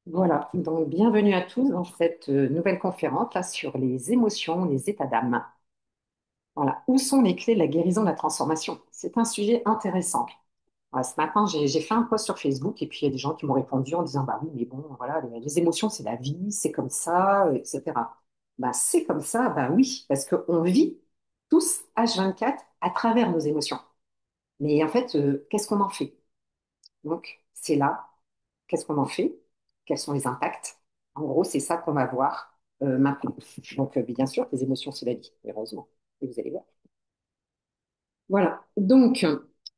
Voilà, donc bienvenue à tous dans cette nouvelle conférence là, sur les émotions, les états d'âme. Voilà, où sont les clés de la guérison, de la transformation? C'est un sujet intéressant. Voilà, ce matin, j'ai fait un post sur Facebook et puis il y a des gens qui m'ont répondu en disant, bah oui, mais bon, voilà, les émotions, c'est la vie, c'est comme ça, etc. Bah, c'est comme ça, bah oui, parce qu'on vit tous H24 à travers nos émotions. Mais en fait, qu'est-ce qu'on en fait? Donc, c'est là. Qu'est-ce qu'on en fait? Quels sont les impacts? En gros, c'est ça qu'on va voir maintenant. Donc, bien sûr, les émotions, c'est la vie, heureusement. Et vous allez voir. Voilà. Donc,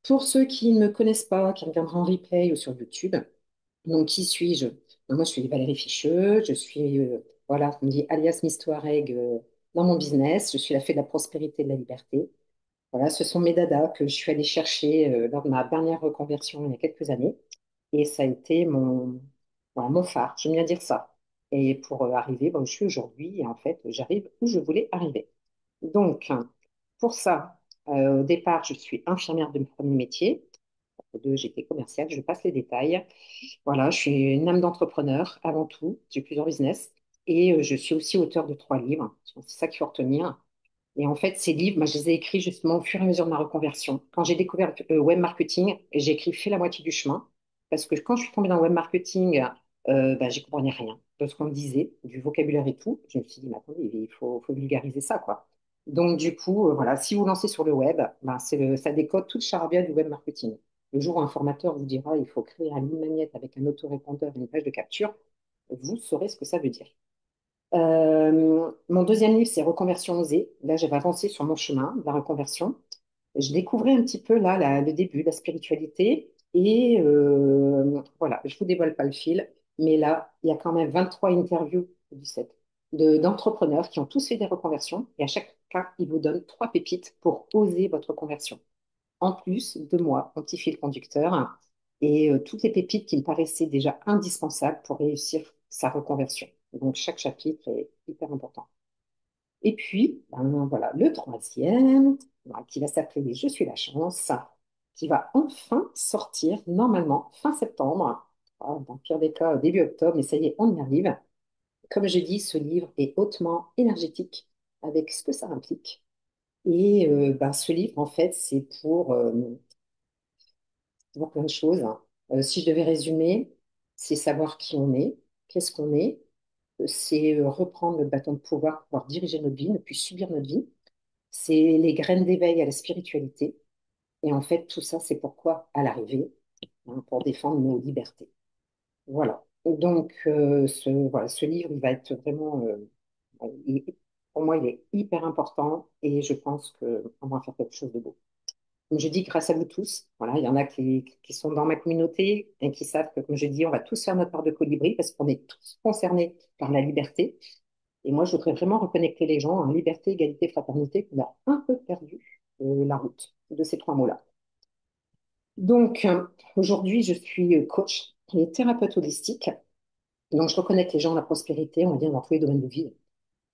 pour ceux qui ne me connaissent pas, qui regardent en replay ou sur YouTube, donc, qui suis-je? Moi, je suis Valérie Ficheux. Je suis, voilà, on me dit alias Miss Touareg dans mon business. Je suis la fée de la prospérité et de la liberté. Voilà, ce sont mes dadas que je suis allée chercher lors de ma dernière reconversion il y a quelques années. Et ça a été voilà, mon phare, j'aime bien dire ça. Et pour arriver où je suis aujourd'hui, en fait, j'arrive où je voulais arriver. Donc, pour ça, au départ, je suis infirmière de mon premier métier. Deux, j'étais commerciale, je passe les détails. Voilà, je suis une âme d'entrepreneur avant tout. J'ai plusieurs business. Et je suis aussi auteur de 3 livres. C'est ça qu'il faut retenir. Et en fait, ces livres, moi, je les ai écrits justement au fur et à mesure de ma reconversion. Quand j'ai découvert le web marketing, j'ai écrit fait la moitié du chemin. Parce que quand je suis tombée dans le web marketing, bah, j'y comprenais rien de ce qu'on me disait, du vocabulaire et tout. Je me suis dit, mais attendez, il faut vulgariser ça, quoi. Donc, du coup, voilà, si vous lancez sur le web, ben, ça décode tout le charabia du web marketing. Le jour où un formateur vous dira, il faut créer un ligne magnète avec un autorépondeur et une page de capture, vous saurez ce que ça veut dire. Mon deuxième livre, c'est Reconversion osée. Là, j'avais avancé sur mon chemin de la reconversion. Je découvrais un petit peu là le début, la spiritualité. Et voilà, je vous dévoile pas le fil, mais là, il y a quand même 23 interviews d'entrepreneurs qui ont tous fait des reconversions. Et à chaque cas, ils vous donnent 3 pépites pour oser votre conversion. En plus de moi, mon petit fil conducteur, et toutes les pépites qui me paraissaient déjà indispensables pour réussir sa reconversion. Donc, chaque chapitre est hyper important. Et puis, ben, voilà, le troisième, voilà, qui va s'appeler Je suis la chance, qui va enfin sortir normalement fin septembre. Ah, dans le pire des cas, début octobre, mais ça y est, on y arrive. Comme je dis, ce livre est hautement énergétique avec ce que ça implique. Et ben, ce livre, en fait, c'est pour plein de choses. Si je devais résumer, c'est savoir qui on est, qu'est-ce qu'on est, c'est reprendre le bâton de pouvoir pour pouvoir diriger notre vie, ne plus subir notre vie. C'est les graines d'éveil à la spiritualité. Et en fait, tout ça, c'est pourquoi à l'arrivée, hein, pour défendre nos libertés. Voilà. Donc, voilà, ce livre, il va être vraiment, pour moi, il est hyper important et je pense qu'on va faire quelque chose de beau. Comme je dis, grâce à vous tous, voilà, il y en a qui sont dans ma communauté et qui savent que, comme je dis, on va tous faire notre part de colibri parce qu'on est tous concernés par la liberté. Et moi, je voudrais vraiment reconnecter les gens en liberté, égalité, fraternité, qu'on a un peu perdu la route de ces 3 mots-là. Donc, aujourd'hui, je suis coach et thérapeute holistique. Donc, je reconnecte les gens à la prospérité, on va dire, dans tous les domaines de vie.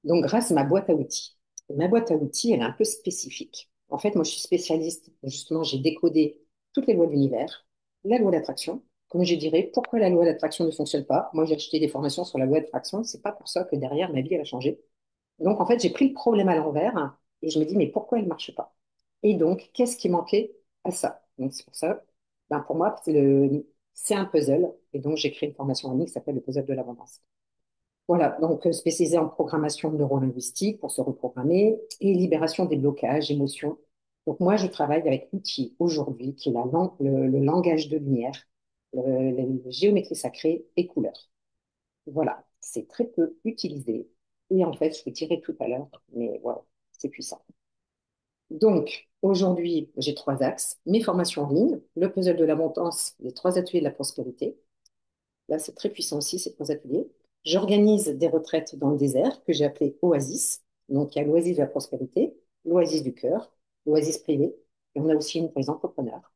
Donc, grâce à ma boîte à outils. Et ma boîte à outils, elle est un peu spécifique. En fait, moi, je suis spécialiste. Justement, j'ai décodé toutes les lois de l'univers, la loi d'attraction. Comme je dirais, pourquoi la loi d'attraction ne fonctionne pas? Moi, j'ai acheté des formations sur la loi d'attraction. C'est pas pour ça que derrière, ma vie, elle a changé. Donc, en fait, j'ai pris le problème à l'envers et je me dis, mais pourquoi elle ne marche pas? Et donc, qu'est-ce qui manquait à ça? Donc, c'est pour ça, ben, pour moi, c'est un puzzle. Et donc, j'ai créé une formation en ligne qui s'appelle le puzzle de l'abondance. Voilà, donc spécialisée en programmation neurolinguistique pour se reprogrammer et libération des blocages, émotions. Donc, moi, je travaille avec l'outil aujourd'hui qui est le langage de lumière, la géométrie sacrée et couleurs. Voilà, c'est très peu utilisé. Et en fait, je vous dirai tout à l'heure, mais voilà, c'est puissant. Donc, aujourd'hui, j'ai 3 axes. Mes formations en ligne, le puzzle de l'abondance, les 3 ateliers de la prospérité. Là, c'est très puissant aussi, ces 3 ateliers. J'organise des retraites dans le désert que j'ai appelées Oasis. Donc, il y a l'Oasis de la prospérité, l'Oasis du cœur, l'Oasis privée. Et on a aussi une pour les entrepreneurs.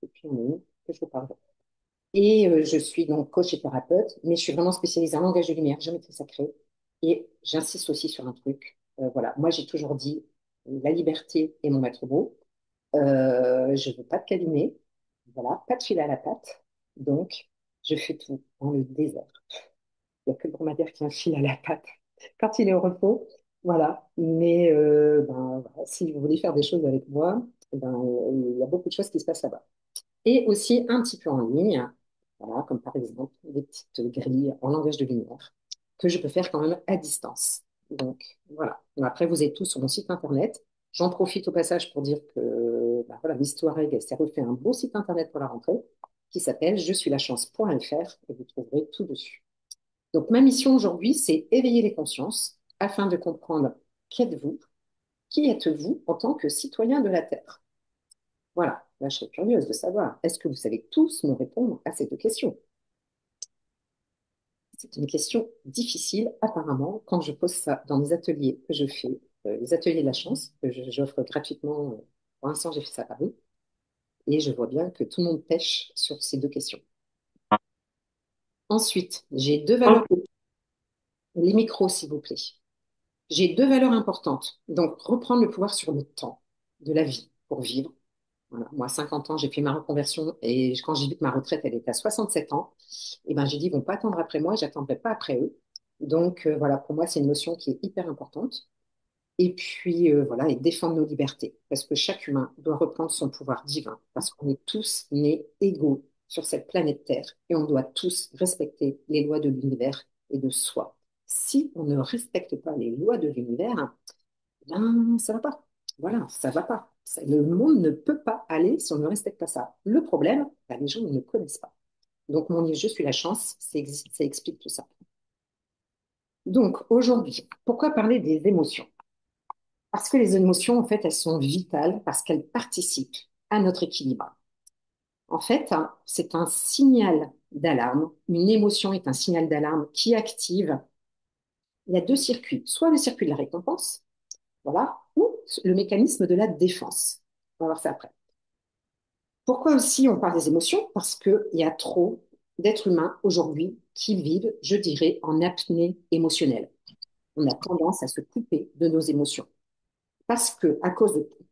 Et puis, on a une que je vous parlerai. Et je suis donc coach et thérapeute, mais je suis vraiment spécialisée en langage de lumière, géométrie sacrée. Et j'insiste aussi sur un truc. Voilà, moi j'ai toujours dit, la liberté est mon maître mot. Je veux pas de cabinet, voilà, pas de fil à la patte. Donc, je fais tout dans le désert. Il n'y a que le dromadaire qui a un fil à la patte quand il est au repos. Voilà. Mais ben, voilà, si vous voulez faire des choses avec moi, ben, il y a beaucoup de choses qui se passent là-bas. Et aussi un petit peu en ligne, voilà, comme par exemple des petites grilles en langage de lumière que je peux faire quand même à distance. Donc voilà. Après, vous êtes tous sur mon site internet. J'en profite au passage pour dire que ben, voilà, l'Histoire Egg s'est refait un beau site internet pour la rentrée qui s'appelle je suis la chance.fr et vous trouverez tout dessus. Donc ma mission aujourd'hui, c'est éveiller les consciences afin de comprendre qui êtes-vous en tant que citoyen de la Terre. Voilà, là je serais curieuse de savoir, est-ce que vous savez tous me répondre à ces deux questions? C'est une question difficile, apparemment, quand je pose ça dans les ateliers que je fais, les ateliers de la chance, que j'offre gratuitement. Pour l'instant, j'ai fait ça à Paris, et je vois bien que tout le monde pêche sur ces deux questions. Ensuite, j'ai deux valeurs, Ok. les micros, s'il vous plaît. J'ai deux valeurs importantes. Donc, reprendre le pouvoir sur le temps de la vie pour vivre. Voilà. Moi, à 50 ans, j'ai fait ma reconversion et quand j'ai vu que ma retraite, elle était à 67 ans, et ben, j'ai dit, ils vont pas attendre après moi et j'attendrai pas après eux. Donc, voilà, pour moi, c'est une notion qui est hyper importante. Et puis, voilà, et défendre nos libertés. Parce que chaque humain doit reprendre son pouvoir divin. Parce qu'on est tous nés égaux sur cette planète Terre et on doit tous respecter les lois de l'univers et de soi. Si on ne respecte pas les lois de l'univers, ben, ça va pas. Voilà, ça va pas. Le monde ne peut pas aller si on ne respecte pas ça. Le problème, ben, les gens ne connaissent pas. Donc, mon livre Je suis la chance, ça explique tout ça. Donc, aujourd'hui, pourquoi parler des émotions? Parce que les émotions, en fait, elles sont vitales parce qu'elles participent à notre équilibre. En fait, hein, c'est un signal d'alarme. Une émotion est un signal d'alarme qui active. Il y a deux circuits. Soit le circuit de la récompense, voilà, ou le mécanisme de la défense. On va voir ça après. Pourquoi aussi on parle des émotions? Parce qu'il y a trop d'êtres humains aujourd'hui qui vivent, je dirais, en apnée émotionnelle. On a tendance à se couper de nos émotions. Parce que, à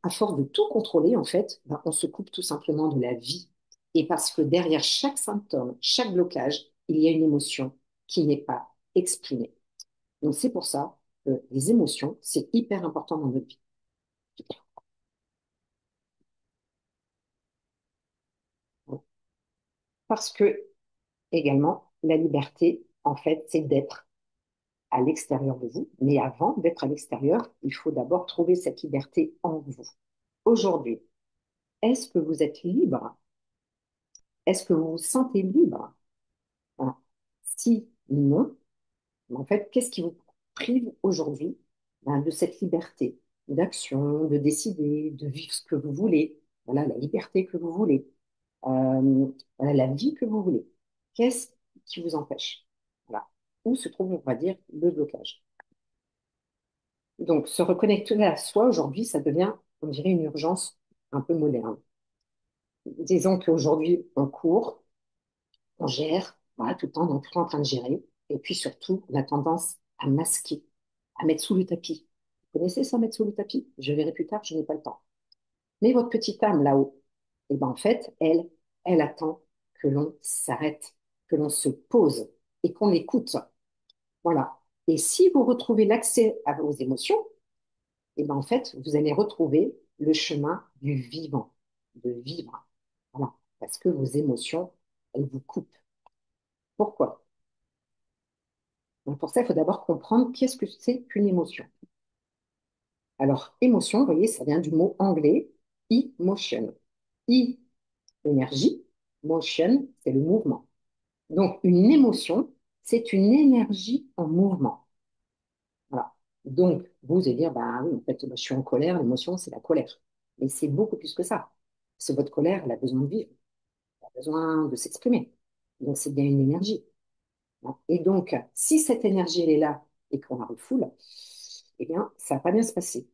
force de tout contrôler, en fait, ben, on se coupe tout simplement de la vie. Et parce que derrière chaque symptôme, chaque blocage, il y a une émotion qui n'est pas exprimée. Donc, c'est pour ça que les émotions, c'est hyper important dans notre vie. Parce que, également, la liberté, en fait, c'est d'être à l'extérieur de vous. Mais avant d'être à l'extérieur, il faut d'abord trouver cette liberté en vous. Aujourd'hui, est-ce que vous êtes libre? Est-ce que vous vous sentez libre? Voilà. Si non, en fait, qu'est-ce qui vous prive aujourd'hui ben, de cette liberté d'action, de décider, de vivre ce que vous voulez, voilà, la liberté que vous voulez, voilà, la vie que vous voulez. Qu'est-ce qui vous empêche? Voilà. Où se trouve, on va dire, le blocage? Donc, se reconnecter à soi aujourd'hui, ça devient, on dirait, une urgence un peu moderne. Disons qu'aujourd'hui, on court, on gère, voilà, tout le temps, on est toujours en train de gérer. Et puis surtout, on a tendance à masquer, à mettre sous le tapis. Vous connaissez ça, mettre sous le tapis? Je verrai plus tard, je n'ai pas le temps. Mais votre petite âme là-haut, et ben en fait, elle attend que l'on s'arrête, que l'on se pose et qu'on l'écoute. Voilà. Et si vous retrouvez l'accès à vos émotions, et ben en fait, vous allez retrouver le chemin du vivant, de vivre. Voilà. Parce que vos émotions, elles vous coupent. Pourquoi? Donc pour ça, il faut d'abord comprendre qu'est-ce que c'est qu'une émotion. Alors, émotion, vous voyez, ça vient du mot anglais emotion. E, énergie, motion, c'est le mouvement. Donc, une émotion, c'est une énergie en mouvement. Voilà. Donc, vous allez dire, bah oui, en fait, bah, je suis en colère, l'émotion, c'est la colère. Mais c'est beaucoup plus que ça. Parce que votre colère, elle a besoin de vivre, elle a besoin de s'exprimer. Donc, c'est bien une énergie. Et donc, si cette énergie, elle est là et qu'on la refoule, eh bien, ça va pas bien se passer.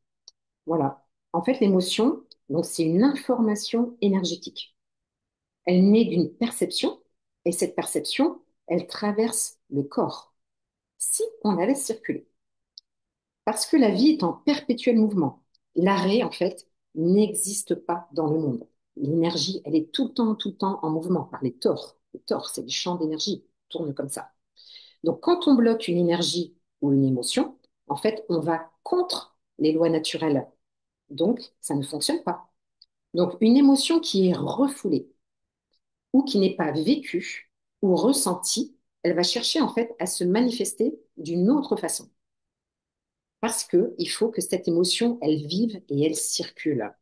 Voilà. En fait, l'émotion, donc, c'est une information énergétique. Elle naît d'une perception et cette perception, elle traverse le corps si on la laisse circuler. Parce que la vie est en perpétuel mouvement. L'arrêt, en fait, n'existe pas dans le monde. L'énergie, elle est tout le temps en mouvement par les tores. Les tores, c'est des champs d'énergie, tournent comme ça. Donc, quand on bloque une énergie ou une émotion, en fait, on va contre les lois naturelles. Donc, ça ne fonctionne pas. Donc, une émotion qui est refoulée ou qui n'est pas vécue ou ressentie, elle va chercher en fait à se manifester d'une autre façon. Parce qu'il faut que cette émotion, elle vive et elle circule.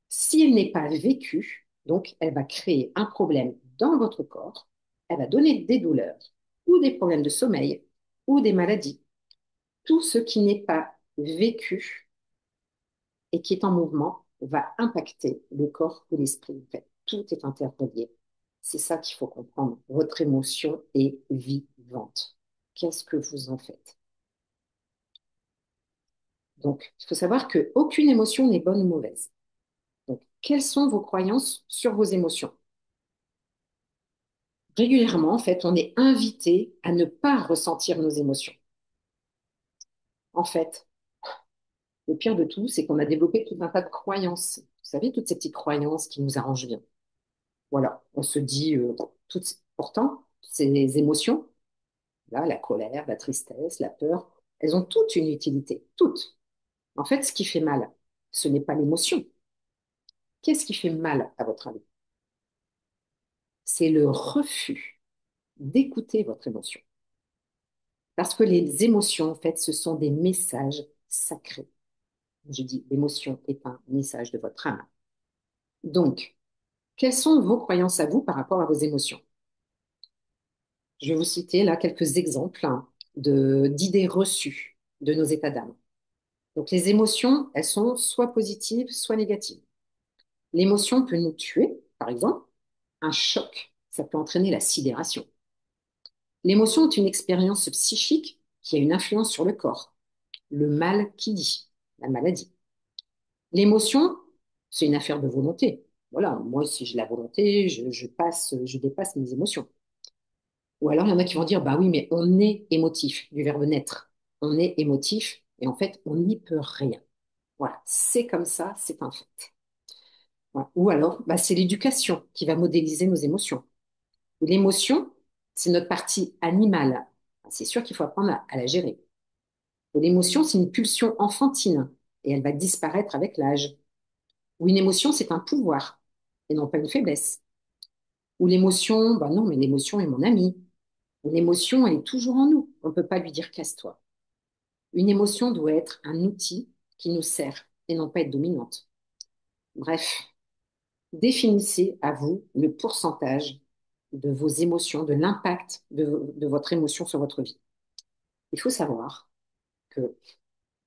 Si elle n'est pas vécue, donc elle va créer un problème dans votre corps, elle va donner des douleurs ou des problèmes de sommeil ou des maladies. Tout ce qui n'est pas vécu et qui est en mouvement va impacter le corps ou l'esprit. En fait, tout est interrelié. C'est ça qu'il faut comprendre. Votre émotion est vivante. Qu'est-ce que vous en faites? Donc, il faut savoir qu'aucune émotion n'est bonne ou mauvaise. Donc, quelles sont vos croyances sur vos émotions? Régulièrement, en fait, on est invité à ne pas ressentir nos émotions. En fait, le pire de tout, c'est qu'on a développé tout un tas de croyances. Vous savez, toutes ces petites croyances qui nous arrangent bien. Voilà, on se dit, pourtant, ces émotions, là, la colère, la tristesse, la peur, elles ont toutes une utilité, toutes. En fait, ce qui fait mal, ce n'est pas l'émotion. Qu'est-ce qui fait mal, à votre avis? C'est le refus d'écouter votre émotion. Parce que les émotions, en fait, ce sont des messages sacrés. Je dis, l'émotion est un message de votre âme. Donc, quelles sont vos croyances à vous par rapport à vos émotions? Je vais vous citer là quelques exemples d'idées reçues de nos états d'âme. Donc, les émotions, elles sont soit positives, soit négatives. L'émotion peut nous tuer, par exemple. Un choc, ça peut entraîner la sidération. L'émotion est une expérience psychique qui a une influence sur le corps. Le mal qui dit, la maladie. L'émotion, c'est une affaire de volonté. Voilà, moi, si j'ai la volonté, je dépasse mes émotions. Ou alors, il y en a qui vont dire, bah oui, mais on est émotif, du verbe naître. On est émotif, et en fait, on n'y peut rien. Voilà, c'est comme ça, c'est un fait. Voilà. Ou alors, bah, c'est l'éducation qui va modéliser nos émotions. L'émotion, c'est notre partie animale. C'est sûr qu'il faut apprendre à la gérer. L'émotion, c'est une pulsion enfantine, et elle va disparaître avec l'âge. Ou une émotion, c'est un pouvoir et non pas une faiblesse. Ou l'émotion, bah non, mais l'émotion est mon ami. Une émotion, elle est toujours en nous. On ne peut pas lui dire casse-toi. Une émotion doit être un outil qui nous sert et non pas être dominante. Bref, définissez à vous le pourcentage de vos émotions, de l'impact de votre émotion sur votre vie. Il faut savoir que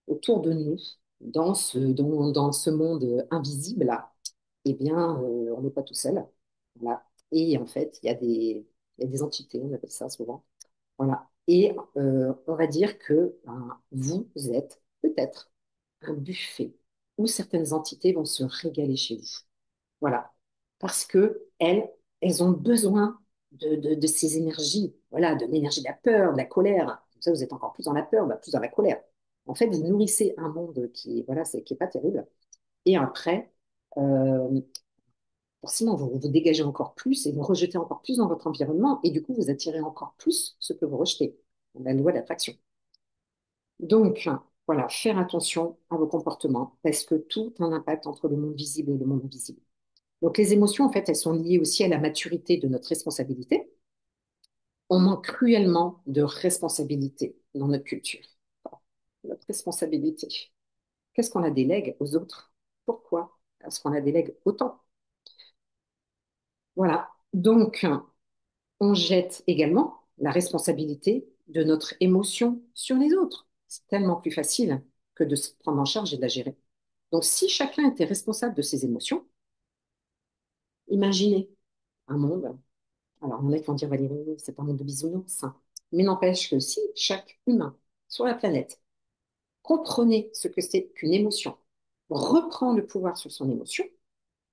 autour de nous, dans ce monde invisible, là, eh bien, on n'est pas tout seul. Voilà. Et en fait, il y a des entités, on appelle ça souvent. Voilà. Et on va dire que ben, vous êtes peut-être un buffet où certaines entités vont se régaler chez vous. Voilà. Parce que elles ont besoin de ces énergies. Voilà, de l'énergie de la peur, de la colère. Comme ça, vous êtes encore plus dans la peur, bah, plus dans la colère. En fait, vous nourrissez un monde voilà, qui est pas terrible. Et après, euh, forcément, vous dégagez encore plus et vous rejetez encore plus dans votre environnement et du coup, vous attirez encore plus ce que vous rejetez. La loi d'attraction. Donc, voilà, faire attention à vos comportements parce que tout a un impact entre le monde visible et le monde invisible. Donc, les émotions, en fait, elles sont liées aussi à la maturité de notre responsabilité. On manque cruellement de responsabilité dans notre culture. Notre responsabilité. Qu'est-ce qu'on la délègue aux autres? Pourquoi est-ce qu'on la délègue autant? Voilà. Donc, on jette également la responsabilité de notre émotion sur les autres. C'est tellement plus facile que de se prendre en charge et de la gérer. Donc, si chacun était responsable de ses émotions, imaginez un monde. Alors, il y en a qui vont dire, Valérie, c'est pas un monde de bisounours, hein. Mais n'empêche que si chaque humain sur la planète comprenait ce que c'est qu'une émotion, reprend le pouvoir sur son émotion,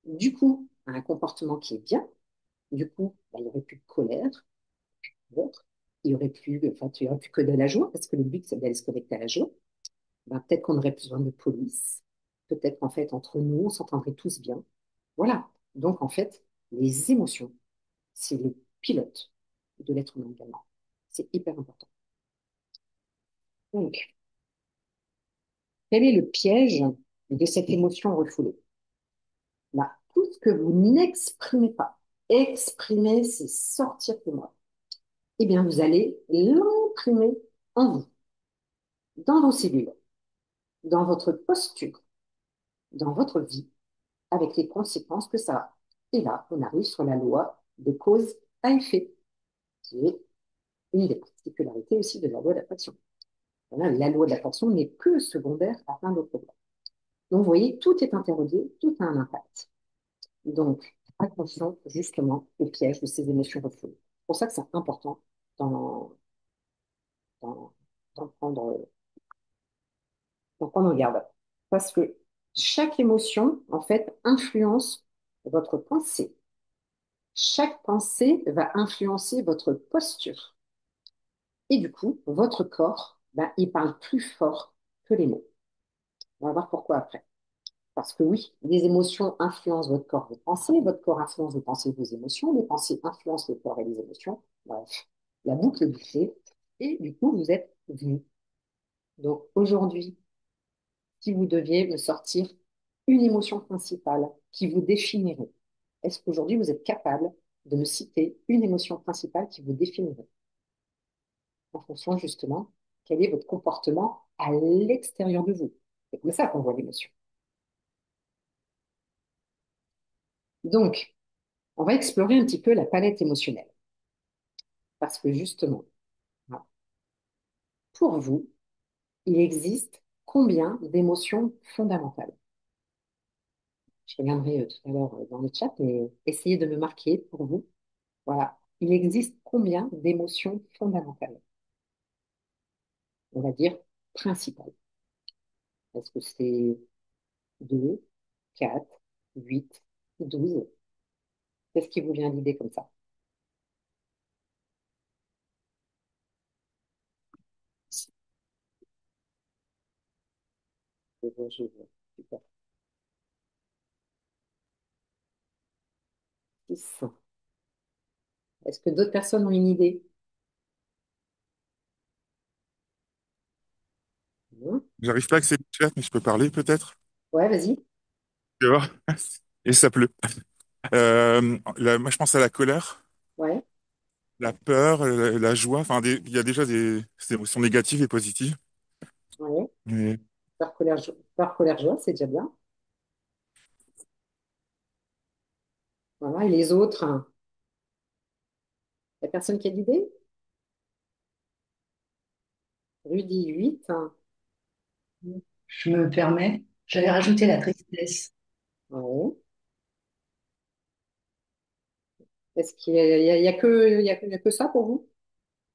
du coup, a un comportement qui est bien, du coup, bah, il n'y aurait plus de colère, d'autres. Il y aurait plus, enfin, il y aurait plus que de la joie, parce que le but, c'est d'aller se connecter à la joie. Ben, peut-être qu'on aurait besoin de police. Peut-être qu'en fait, entre nous, on s'entendrait tous bien. Voilà. Donc, en fait, les émotions, c'est le pilote de l'être humain également. C'est hyper important. Donc, quel est le piège de cette émotion refoulée? Bah, tout ce que vous n'exprimez pas, exprimer, c'est sortir de moi. Eh bien, vous allez l'imprimer en vous, dans vos cellules, dans votre posture, dans votre vie, avec les conséquences que ça a. Et là, on arrive sur la loi de cause à effet, qui est une des particularités aussi de la loi d'attraction. Voilà, la loi de l'attraction n'est que secondaire à plein d'autres lois. Donc, vous voyez, tout est interrelié, tout a un impact. Donc, attention justement au piège de ces émotions refoulées. C'est pour ça que c'est important d'en d'en- d'en prendre, d'en prendre garde. Parce que chaque émotion, en fait, influence votre pensée. Chaque pensée va influencer votre posture. Et du coup, votre corps, ben, il parle plus fort que les mots. On va voir pourquoi après. Parce que oui, les émotions influencent votre corps influence vos pensées et vos émotions, les pensées influencent le corps et les émotions. Bref, la boucle est bouclée. Et du coup, vous êtes vous. Donc aujourd'hui, si vous deviez me sortir une émotion principale qui vous définirait, est-ce qu'aujourd'hui vous êtes capable de me citer une émotion principale qui vous définirait en fonction justement quel est votre comportement à l'extérieur de vous? C'est comme ça qu'on voit l'émotion. Donc, on va explorer un petit peu la palette émotionnelle parce que justement, voilà, pour vous, il existe combien d'émotions fondamentales? Je reviendrai tout à l'heure dans le chat, mais essayez de me marquer pour vous. Voilà. Il existe combien d'émotions fondamentales? On va dire principales. Est-ce que c'est 2, 4, 8, 12? Qu'est-ce qui vous vient d'idée comme ça? Je vois. Super. 6. Est-ce que d'autres personnes ont une idée? Non. J'arrive pas à accéder au chat, mais je peux parler peut-être. Ouais, vas-y. Tu vois. Et ça pleut. Moi, je pense à la colère, Ouais, la peur, la joie. Enfin, il y a déjà des émotions négatives et positives. ouais. Mais Peur, colère, joie, c'est déjà bien. Voilà. Et les autres, hein, la personne qui a l'idée? Rudy, 8. Je me permets, j'allais rajouter la tristesse. Ouais. Est-ce qu'il y a que ça pour vous?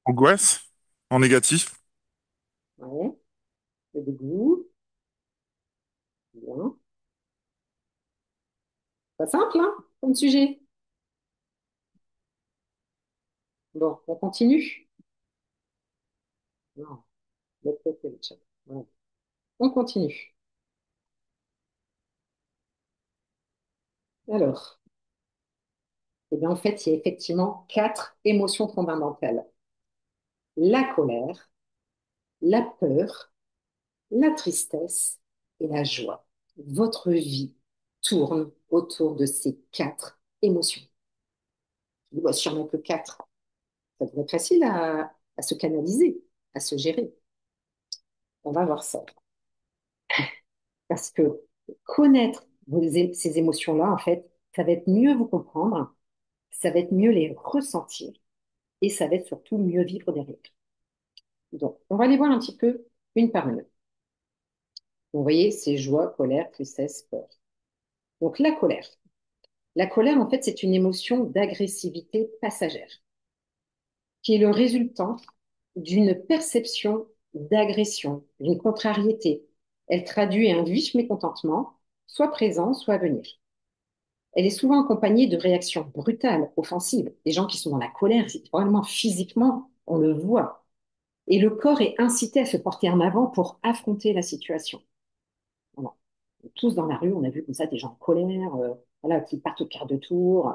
angoisse, en négatif. Ouais. Le dégoût. Bien. Pas simple, hein, comme sujet. Bon, on continue. Non, laisse le chat. Ouais. On continue. Alors, eh bien, en fait, il y a effectivement 4 émotions fondamentales. La colère, la peur, la tristesse et la joie. Votre vie tourne autour de ces 4 émotions. Il doit sûrement que 4. Ça devrait être facile à se canaliser, à se gérer. On va voir ça. Parce que connaître ces émotions-là, en fait, ça va être mieux vous comprendre, ça va être mieux les ressentir et ça va être surtout mieux vivre derrière. Donc, on va aller voir un petit peu une par une. Vous voyez, c'est joie, colère, tristesse, peur. Donc, la colère. La colère, en fait, c'est une émotion d'agressivité passagère qui est le résultant d'une perception d'agression, d'une contrariété. Elle traduit un vif mécontentement, soit présent, soit à venir. Elle est souvent accompagnée de réactions brutales, offensives. Des gens qui sont dans la colère, vraiment physiquement, on le voit. Et le corps est incité à se porter en avant pour affronter la situation. Voilà. Tous dans la rue, on a vu comme ça des gens en colère, voilà, qui partent au quart de tour.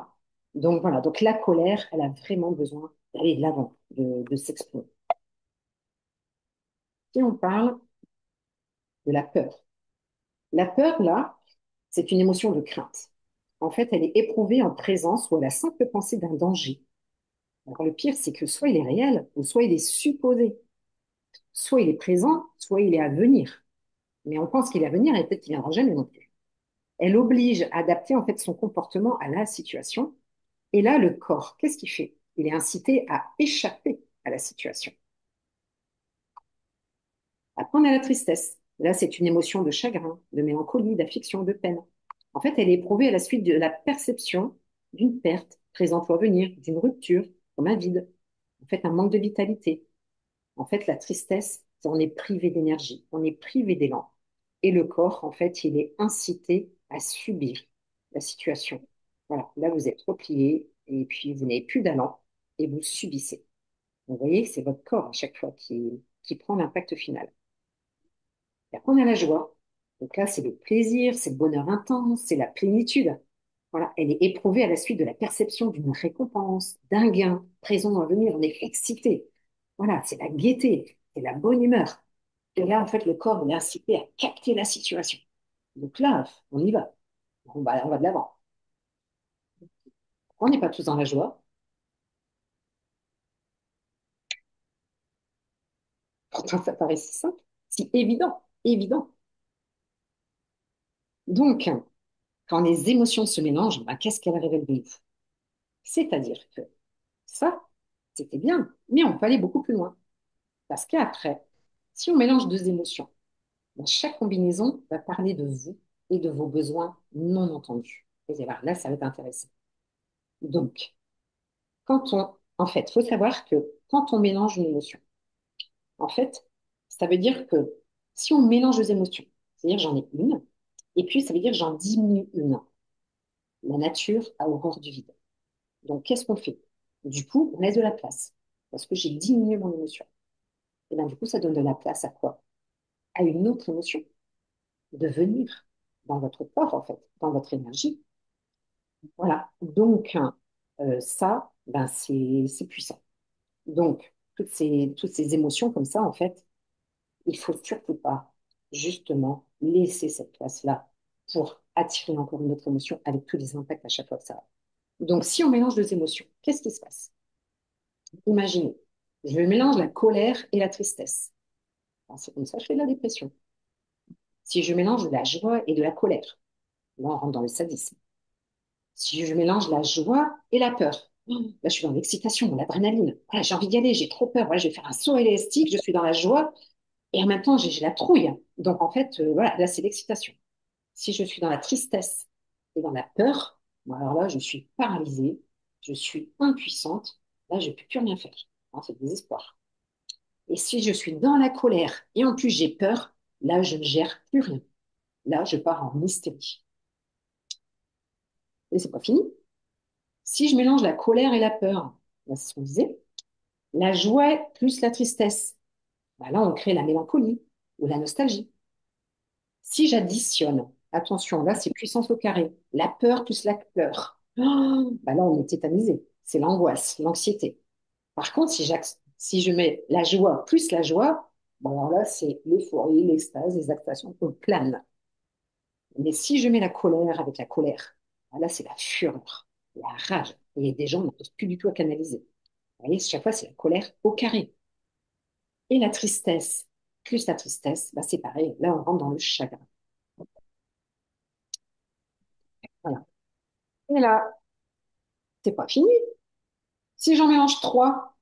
Donc voilà, donc la colère, elle a vraiment besoin d'aller de l'avant, de s'exprimer. Si on parle de la peur, là, c'est une émotion de crainte. En fait, elle est éprouvée en présence ou à la simple pensée d'un danger. Alors, le pire, c'est que soit il est réel, ou soit il est supposé. Soit il est présent, soit il est à venir. Mais on pense qu'il est à venir et peut-être qu'il viendra jamais non plus. Elle oblige à adapter en fait son comportement à la situation. Et là, le corps, qu'est-ce qu'il fait? Il est incité à échapper à la situation. Après, on a la tristesse. Là, c'est une émotion de chagrin, de mélancolie, d'affliction, de peine. En fait, elle est éprouvée à la suite de la perception d'une perte, présente ou à venir, d'une rupture, comme un vide, en fait, un manque de vitalité. En fait, la tristesse, c'est on est privé d'énergie, on est privé d'élan. Et le corps, en fait, il est incité à subir la situation. Voilà, là, vous êtes replié et puis vous n'avez plus d'élan et vous subissez. Vous voyez, c'est votre corps à chaque fois qui prend l'impact final. Et après, on a la joie. Donc là, c'est le plaisir, c'est le bonheur intense, c'est la plénitude. Voilà, elle est éprouvée à la suite de la perception d'une récompense, d'un gain présent à venir. On est excité. Voilà, c'est la gaieté, c'est la bonne humeur. Et là, en fait, le corps on est incité à capter la situation. Donc là, on y va. On va de l'avant. On n'est pas tous dans la joie. Pourtant, ça paraît si simple, si évident, évident. Donc, quand les émotions se mélangent, ben, qu'est-ce qu'elles révèlent de nous? C'est-à-dire que ça, c'était bien, mais on peut aller beaucoup plus loin. Parce qu'après, si on mélange deux émotions, ben, chaque combinaison va parler de vous et de vos besoins non entendus. Et voilà, là, ça va être intéressant. Donc, en fait, il faut savoir que quand on mélange une émotion, en fait, ça veut dire que si on mélange deux émotions, c'est-à-dire j'en ai une, et puis ça veut dire j'en diminue une. La nature a horreur du vide. Donc, qu'est-ce qu'on fait? Du coup, on laisse de la place, parce que j'ai diminué mon émotion. Et bien, du coup, ça donne de la place à quoi? À une autre émotion, de venir dans votre corps, en fait, dans votre énergie. Voilà. Donc, ça, ben, c'est puissant. Donc, toutes ces émotions comme ça, en fait, il faut surtout pas, justement, laisser cette place-là pour attirer encore une autre émotion avec tous les impacts à chaque fois que ça a. Donc, si on mélange deux émotions, qu'est-ce qui se passe? Imaginez, je mélange la colère et la tristesse. Alors, c'est comme ça que je fais de la dépression. Si je mélange de la joie et de la colère, là, on rentre dans le sadisme. Si je mélange la joie et la peur, là, je suis dans l'excitation, l'adrénaline. Voilà, j'ai envie d'y aller, j'ai trop peur. Voilà, je vais faire un saut élastique, je suis dans la joie et en même temps, j'ai la trouille. Donc, en fait, voilà, là, c'est l'excitation. Si je suis dans la tristesse et dans la peur, bon, alors là, je suis paralysée, je suis impuissante. Là, je ne peux plus rien faire. Hein, c'est le désespoir. Et si je suis dans la colère et en plus j'ai peur, là, je ne gère plus rien. Là, je pars en hystérie. Et c'est pas fini. Si je mélange la colère et la peur, là, c'est ce qu'on disait, la joie plus la tristesse, bah là, on crée la mélancolie ou la nostalgie. Si j'additionne, attention, là, c'est puissance au carré, la peur plus la peur, bah là, on est tétanisé. C'est l'angoisse, l'anxiété. Par contre, si je mets la joie plus la joie, bon, alors là, c'est l'euphorie, l'extase, les actations, on plane. Mais si je mets la colère avec la colère, bah là, c'est la fureur, la rage. Et des gens n'arrivent plus du tout à canaliser. Vous voyez, chaque fois, c'est la colère au carré. Et la tristesse, plus la tristesse, bah, c'est pareil. Là, on rentre dans le chagrin. Voilà. Et là, c'est pas fini. Si j'en mélange trois,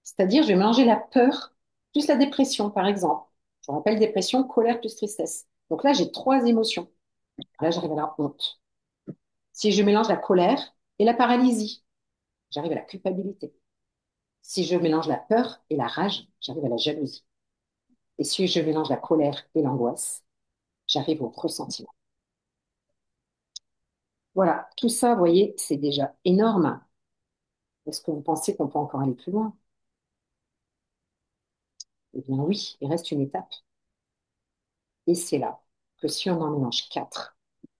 c'est-à-dire je vais mélanger la peur plus la dépression, par exemple. Je rappelle dépression, colère plus tristesse. Donc là, j'ai trois émotions. Là, j'arrive à la honte. Si je mélange la colère et la paralysie, j'arrive à la culpabilité. Si je mélange la peur et la rage, j'arrive à la jalousie. Et si je mélange la colère et l'angoisse, j'arrive au ressentiment. Voilà, tout ça, vous voyez, c'est déjà énorme. Est-ce que vous pensez qu'on peut encore aller plus loin? Eh bien oui, il reste une étape. Et c'est là que si on en mélange quatre,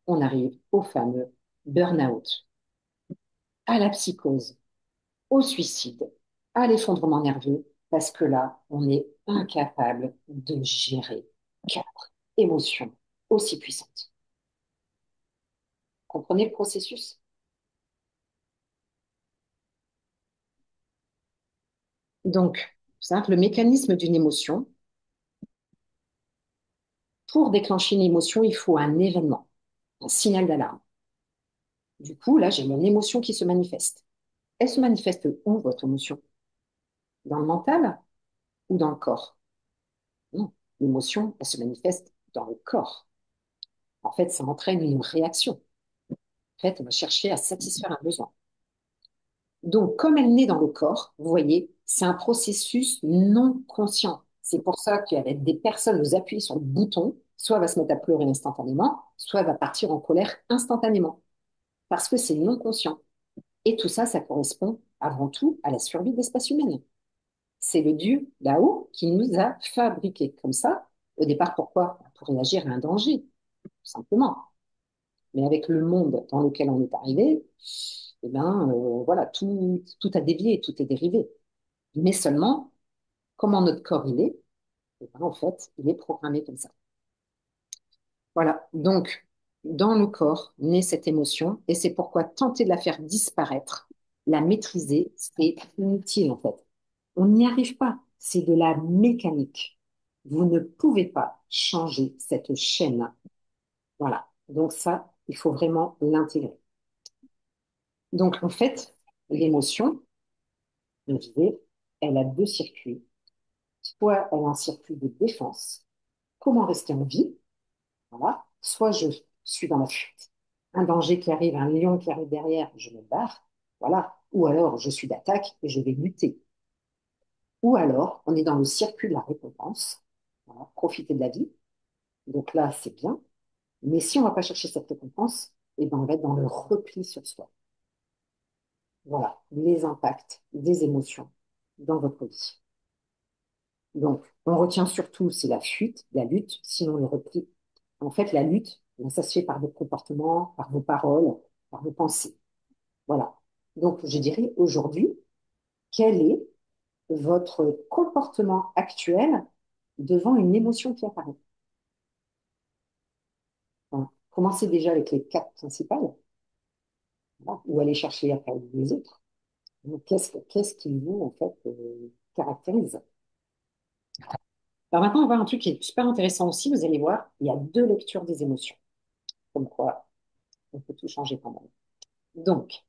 on arrive au fameux burn-out, à la psychose, au suicide, à l'effondrement nerveux Parce que là, on est incapable de gérer quatre émotions aussi puissantes. Comprenez le processus? Donc, simple, le mécanisme d'une émotion, pour déclencher une émotion, il faut un événement, un signal d'alarme. Du coup, là, j'ai mon émotion qui se manifeste. Elle se manifeste où, votre émotion? Dans le mental ou dans le corps? Non, l'émotion, elle se manifeste dans le corps. En fait, ça entraîne une réaction. En fait, on va chercher à satisfaire un besoin. Donc, comme elle naît dans le corps, vous voyez, c'est un processus non conscient. C'est pour ça qu'avec des personnes, vous appuyez sur le bouton, soit elle va se mettre à pleurer instantanément, soit elle va partir en colère instantanément, parce que c'est non conscient. Et tout ça, ça correspond avant tout à la survie de l'espèce humaine. C'est le Dieu là-haut qui nous a fabriqués comme ça. Au départ, pourquoi? Pour réagir à un danger, tout simplement. Mais avec le monde dans lequel on est arrivé, eh ben, voilà, tout a dévié, tout est dérivé. Mais seulement, comment notre corps il est, eh ben, en fait, il est programmé comme ça. Voilà. Donc, dans le corps naît cette émotion, et c'est pourquoi tenter de la faire disparaître, la maîtriser, c'est inutile en fait. On n'y arrive pas. C'est de la mécanique. Vous ne pouvez pas changer cette chaîne. Voilà. Donc ça, il faut vraiment l'intégrer. Donc en fait, l'émotion, je disais, elle a deux circuits. Soit elle a un circuit de défense, comment rester en vie, voilà. Soit je suis dans la fuite, un danger qui arrive, un lion qui arrive derrière, je me barre, voilà. Ou alors je suis d'attaque et je vais lutter. Ou alors on est dans le circuit de la récompense, voilà, profiter de la vie. Donc là, c'est bien. Mais si on ne va pas chercher cette récompense, eh ben, on va être dans le repli sur soi. Voilà, les impacts des émotions dans votre vie. Donc, on retient surtout, c'est la fuite, la lutte, sinon le repli. En fait, la lutte, ben, ça se fait par vos comportements, par vos paroles, par vos pensées. Voilà. Donc, je dirais aujourd'hui, quel est votre comportement actuel devant une émotion qui apparaît? Voilà. Commencez déjà avec les quatre principales, voilà, ou allez chercher après les autres. Donc, qu'est-ce qui vous, en fait, caractérise? Alors maintenant, on va voir un truc qui est super intéressant aussi. Vous allez voir, il y a deux lectures des émotions. Comme quoi, on peut tout changer quand même. Donc,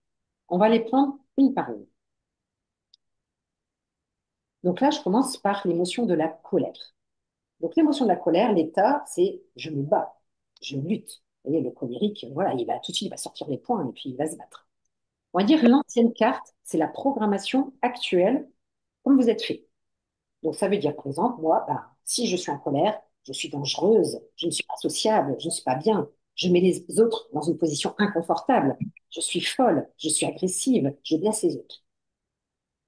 on va les prendre une par une. Donc là, je commence par l'émotion de la colère. Donc l'émotion de la colère, l'état, c'est je me bats, je lutte. Vous voyez, le colérique, voilà, il va tout de suite, il va sortir les poings et puis il va se battre. On va dire l'ancienne carte, c'est la programmation actuelle, comme vous êtes fait. Donc ça veut dire, par exemple, moi, ben, si je suis en colère, je suis dangereuse, je ne suis pas sociable, je ne suis pas bien, je mets les autres dans une position inconfortable, je suis folle, je suis agressive, je blesse les autres.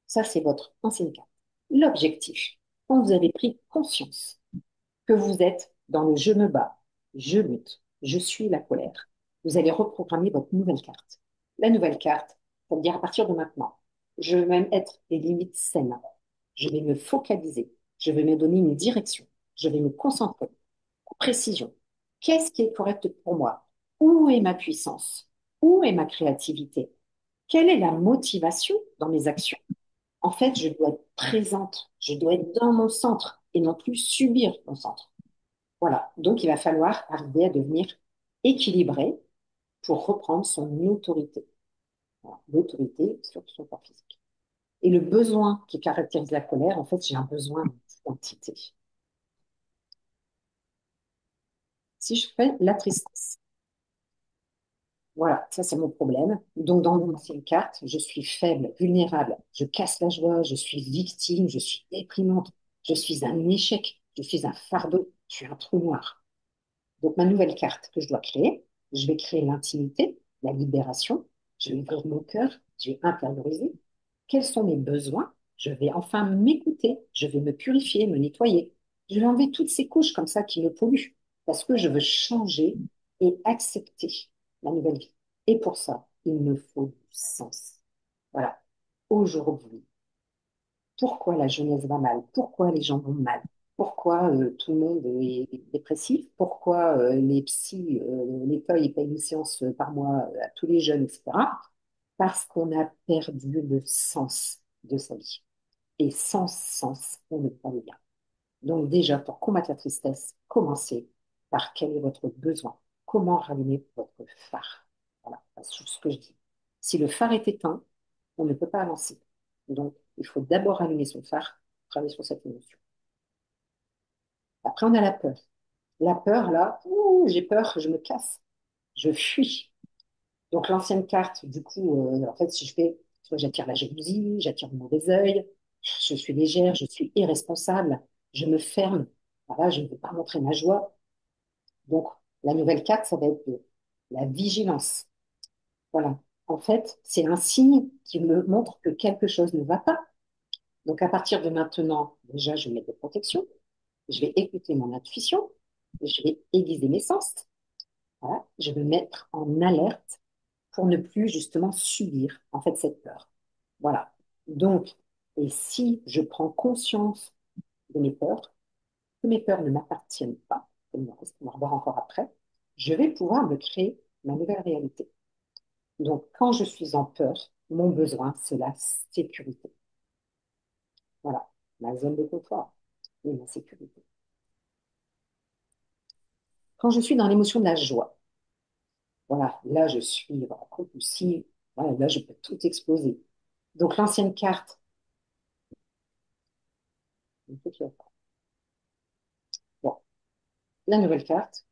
Ça, c'est votre ancienne carte. L'objectif, quand vous avez pris conscience que vous êtes dans le je me bats, je lutte, je suis la colère, vous allez reprogrammer votre nouvelle carte. La nouvelle carte, ça veut dire à partir de maintenant, je vais même être des limites saines. Je vais me focaliser, je vais me donner une direction, je vais me concentrer en précision. Qu'est-ce qui est correct pour moi? Où est ma puissance? Où est ma créativité? Quelle est la motivation dans mes actions? En fait, je dois être présente, je dois être dans mon centre et non plus subir mon centre. Voilà. Donc, il va falloir arriver à devenir équilibré pour reprendre son autorité. Voilà. L'autorité sur son corps physique. Et le besoin qui caractérise la colère, en fait, j'ai un besoin d'identité. Si je fais la tristesse, voilà, ça c'est mon problème. Donc, dans mon ancienne carte, je suis faible, vulnérable, je casse la joie, je suis victime, je suis déprimante, je suis un échec, je suis un fardeau, je suis un trou noir. Donc, ma nouvelle carte que je dois créer, je vais créer l'intimité, la libération, je vais ouvrir mon cœur, je vais intérioriser. Quels sont mes besoins? Je vais enfin m'écouter, je vais me purifier, me nettoyer. Je vais enlever toutes ces couches comme ça qui me polluent parce que je veux changer et accepter la nouvelle vie. Et pour ça, il me faut du sens. Voilà. Aujourd'hui, Pourquoi la jeunesse va mal? Pourquoi les gens vont mal? Pourquoi tout le monde est dépressif? Pourquoi les psys, l'État, il paye une séance par mois à tous les jeunes, etc. Parce qu'on a perdu le sens de sa vie. Et sans sens, on ne peut pas bien. Donc déjà, pour combattre la tristesse, commencez par quel est votre besoin. Comment rallumer votre phare? Voilà, c'est ce que je dis. Si le phare est éteint, on ne peut pas avancer. Donc, il faut d'abord allumer son phare, travailler sur cette émotion. Après, on a la peur. La peur, là, ouh, j'ai peur, je me casse, je fuis. Donc, l'ancienne carte, du coup, en fait, si je fais, soit j'attire la jalousie, j'attire le mauvais œil, je suis légère, je suis irresponsable, je me ferme, voilà, je ne veux pas montrer ma joie. Donc, la nouvelle carte, ça va être de la vigilance. Voilà. En fait, c'est un signe qui me montre que quelque chose ne va pas. Donc, à partir de maintenant, déjà, je vais mettre des protections, je vais écouter mon intuition, je vais aiguiser mes sens, voilà, je vais me mettre en alerte pour ne plus justement subir en fait cette peur. Voilà. Donc, et si je prends conscience de mes peurs, que mes peurs ne m'appartiennent pas, comme le reste, on va revoir encore après, je vais pouvoir me créer ma nouvelle réalité. Donc, quand je suis en peur, mon besoin, c'est la sécurité. Voilà, ma zone de confort et ma sécurité. Quand je suis dans l'émotion de la joie, voilà, là, je suis voilà, compulsive, voilà, là, je peux tout exploser. Donc, l'ancienne carte, bon, la nouvelle carte,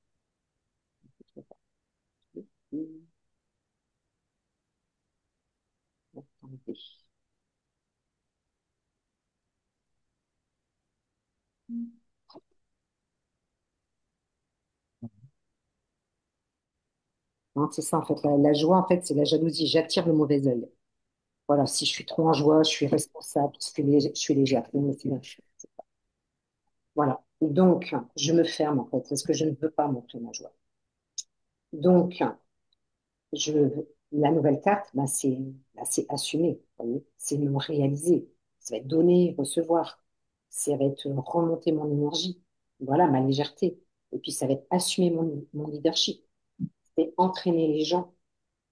hein, c'est ça, en fait, la joie, en fait, c'est la jalousie. J'attire le mauvais œil. Voilà, si je suis trop en joie, je suis responsable, je suis légère. Voilà. Donc, je me ferme, en fait, parce que je ne veux pas montrer ma joie. Donc, je, la nouvelle carte, c'est assumer, vous voyez, c'est me réaliser. Ça va être donner, recevoir. Ça va être remonter mon énergie. Voilà, ma légèreté. Et puis, ça va être assumer mon leadership. C'est entraîner les gens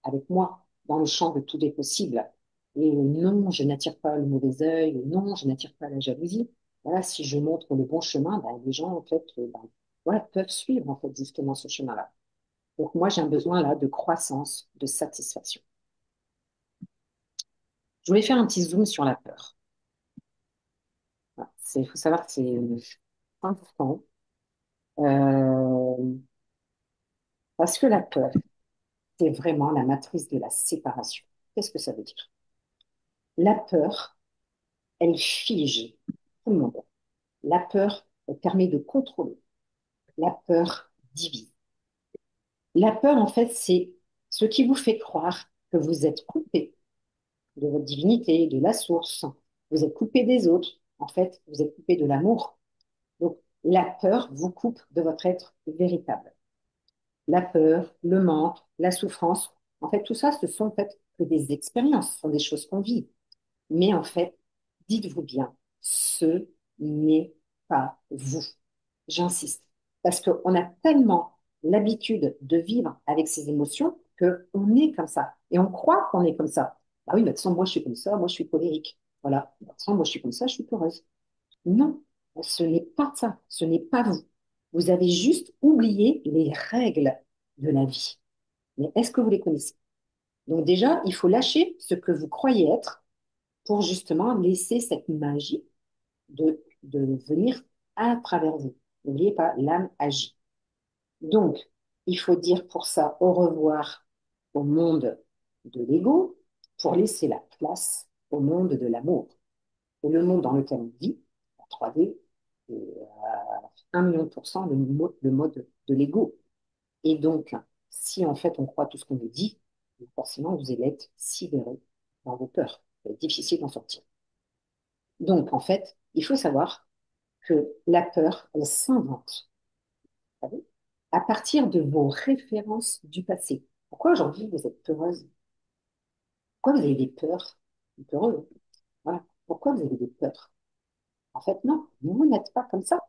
avec moi dans le champ de tous les possibles. Et non, je n'attire pas le mauvais œil, non, je n'attire pas la jalousie. Voilà, si je montre le bon chemin, ben, les gens, en fait, ben, voilà, peuvent suivre, en fait, justement ce chemin-là. Donc, moi, j'ai un besoin, là, de croissance, de satisfaction. Je voulais faire un petit zoom sur la peur. Voilà, il faut savoir que c'est important euh, parce que la peur, c'est vraiment la matrice de la séparation. Qu'est-ce que ça veut dire? La peur, elle fige tout le monde. La peur, elle permet de contrôler. La peur divise. La peur, en fait, c'est ce qui vous fait croire que vous êtes coupé de votre divinité, de la source. Vous êtes coupé des autres. En fait, vous êtes coupé de l'amour. Donc, la peur vous coupe de votre être véritable. La peur, le manque, la souffrance, en fait, tout ça, ce sont en fait que des expériences, ce sont des choses qu'on vit. Mais en fait, dites-vous bien, ce n'est pas vous. J'insiste. Parce qu'on a tellement l'habitude de vivre avec ces émotions qu'on est comme ça. Et on croit qu'on est comme ça. Ah oui, mais de toute façon, moi, je suis comme ça, moi, je suis colérique. Voilà. De toute façon, moi, je suis comme ça, je suis peureuse. Non, ce n'est pas ça. Ce n'est pas vous. Vous avez juste oublié les règles de la vie. Mais est-ce que vous les connaissez? Donc déjà, il faut lâcher ce que vous croyez être pour justement laisser cette magie de venir à travers vous. N'oubliez pas, l'âme agit. Donc, il faut dire pour ça au revoir au monde de l'ego pour laisser la place au monde de l'amour. Et le monde dans lequel on vit, la 3D, est à 1 million de pourcents le mode de l'ego. Et donc, si en fait on croit tout ce qu'on nous dit, forcément vous allez être sidéré dans vos peurs. C'est difficile d'en sortir. Donc, en fait, il faut savoir que la peur, elle s'invente, vous savez, à partir de vos références du passé. Pourquoi aujourd'hui vous êtes peureuse? Pourquoi vous avez des peurs? Des peureux, hein. Voilà. Pourquoi vous avez des peurs? En fait, non, vous n'êtes pas comme ça.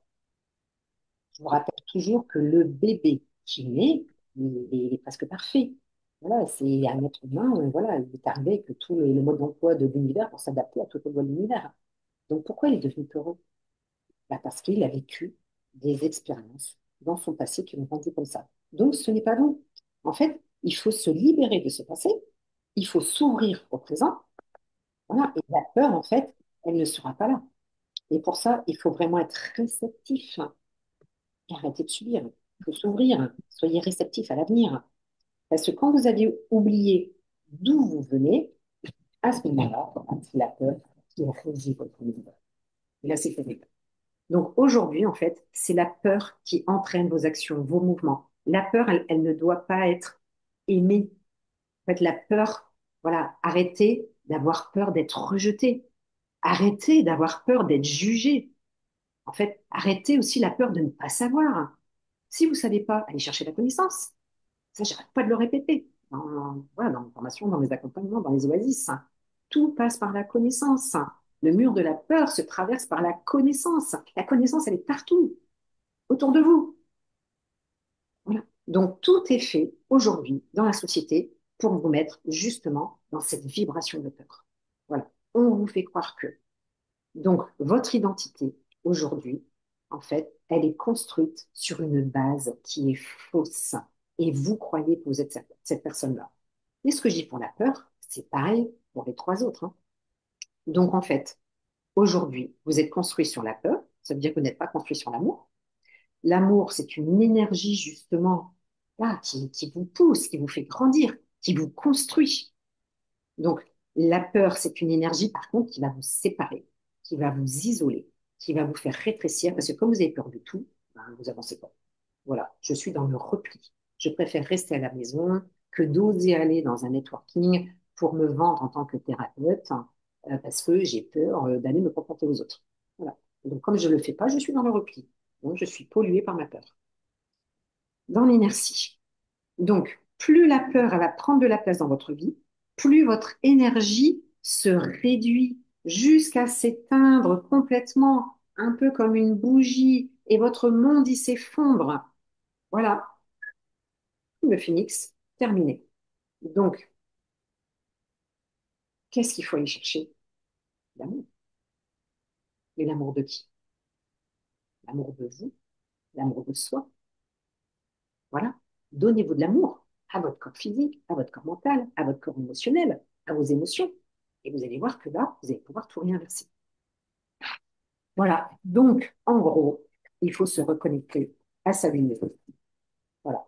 Je vous rappelle toujours que le bébé qui naît, il est presque parfait. Voilà, c'est un être humain, voilà, il est arrivé que tout le mode d'emploi de l'univers pour s'adapter à tout le mode de l'univers. Donc pourquoi il est devenu peureux? Bah, parce qu'il a vécu des expériences dans son passé qui l'ont rendu comme ça. Donc ce n'est pas bon. En fait, il faut se libérer de ce passé, il faut s'ouvrir au présent, voilà, et la peur, en fait, elle ne sera pas là. Et pour ça, il faut vraiment être réceptif et arrêter de subir. Il faut s'ouvrir, soyez réceptif à l'avenir. Parce que quand vous avez oublié d'où vous venez, à ce moment-là, c'est la peur qui régit votre univers. Et là, c'est terrible. Donc aujourd'hui, en fait, c'est la peur qui entraîne vos actions, vos mouvements. La peur, elle ne doit pas être aimée. En fait, la peur, voilà, arrêtez d'avoir peur d'être rejeté. Arrêtez d'avoir peur d'être jugé. En fait, arrêtez aussi la peur de ne pas savoir. Si vous ne savez pas, allez chercher la connaissance. Ça, j'arrête pas de le répéter. Voilà, dans mes formations, dans mes accompagnements, dans les oasis. Tout passe par la connaissance. Le mur de la peur se traverse par la connaissance. La connaissance, elle est partout, autour de vous. Voilà. Donc, tout est fait aujourd'hui dans la société pour vous mettre justement dans cette vibration de peur. Voilà. On vous fait croire que. Donc, votre identité aujourd'hui, en fait, elle est construite sur une base qui est fausse. Et vous croyez que vous êtes cette personne-là. Et ce que je dis pour la peur, c'est pareil pour les trois autres, hein. Donc, en fait, aujourd'hui, vous êtes construit sur la peur. Ça veut dire que vous n'êtes pas construit sur l'amour. L'amour, c'est une énergie, justement, là, qui vous pousse, qui vous fait grandir, qui vous construit. Donc, la peur, c'est une énergie, par contre, qui va vous séparer, qui va vous isoler, qui va vous faire rétrécir, parce que comme vous avez peur de tout, ben, vous avancez pas. Voilà, je suis dans le repli. Je préfère rester à la maison que d'oser aller dans un networking pour me vendre en tant que thérapeute, parce que j'ai peur d'aller me confronter aux autres. Voilà. Donc, comme je ne le fais pas, je suis dans le repli. Donc, je suis polluée par ma peur. Dans l'inertie. Donc, plus la peur elle va prendre de la place dans votre vie, plus votre énergie se réduit jusqu'à s'éteindre complètement, un peu comme une bougie, et votre monde y s'effondre. Voilà, le phénix, terminé. Donc, qu'est-ce qu'il faut aller chercher? L'amour. Mais l'amour de qui? L'amour de vous, l'amour de soi. Voilà. Donnez-vous de l'amour à votre corps physique, à votre corps mental, à votre corps émotionnel, à vos émotions. Et vous allez voir que là, vous allez pouvoir tout réinverser. Voilà. Donc, en gros, il faut se reconnecter à sa lumière. Voilà.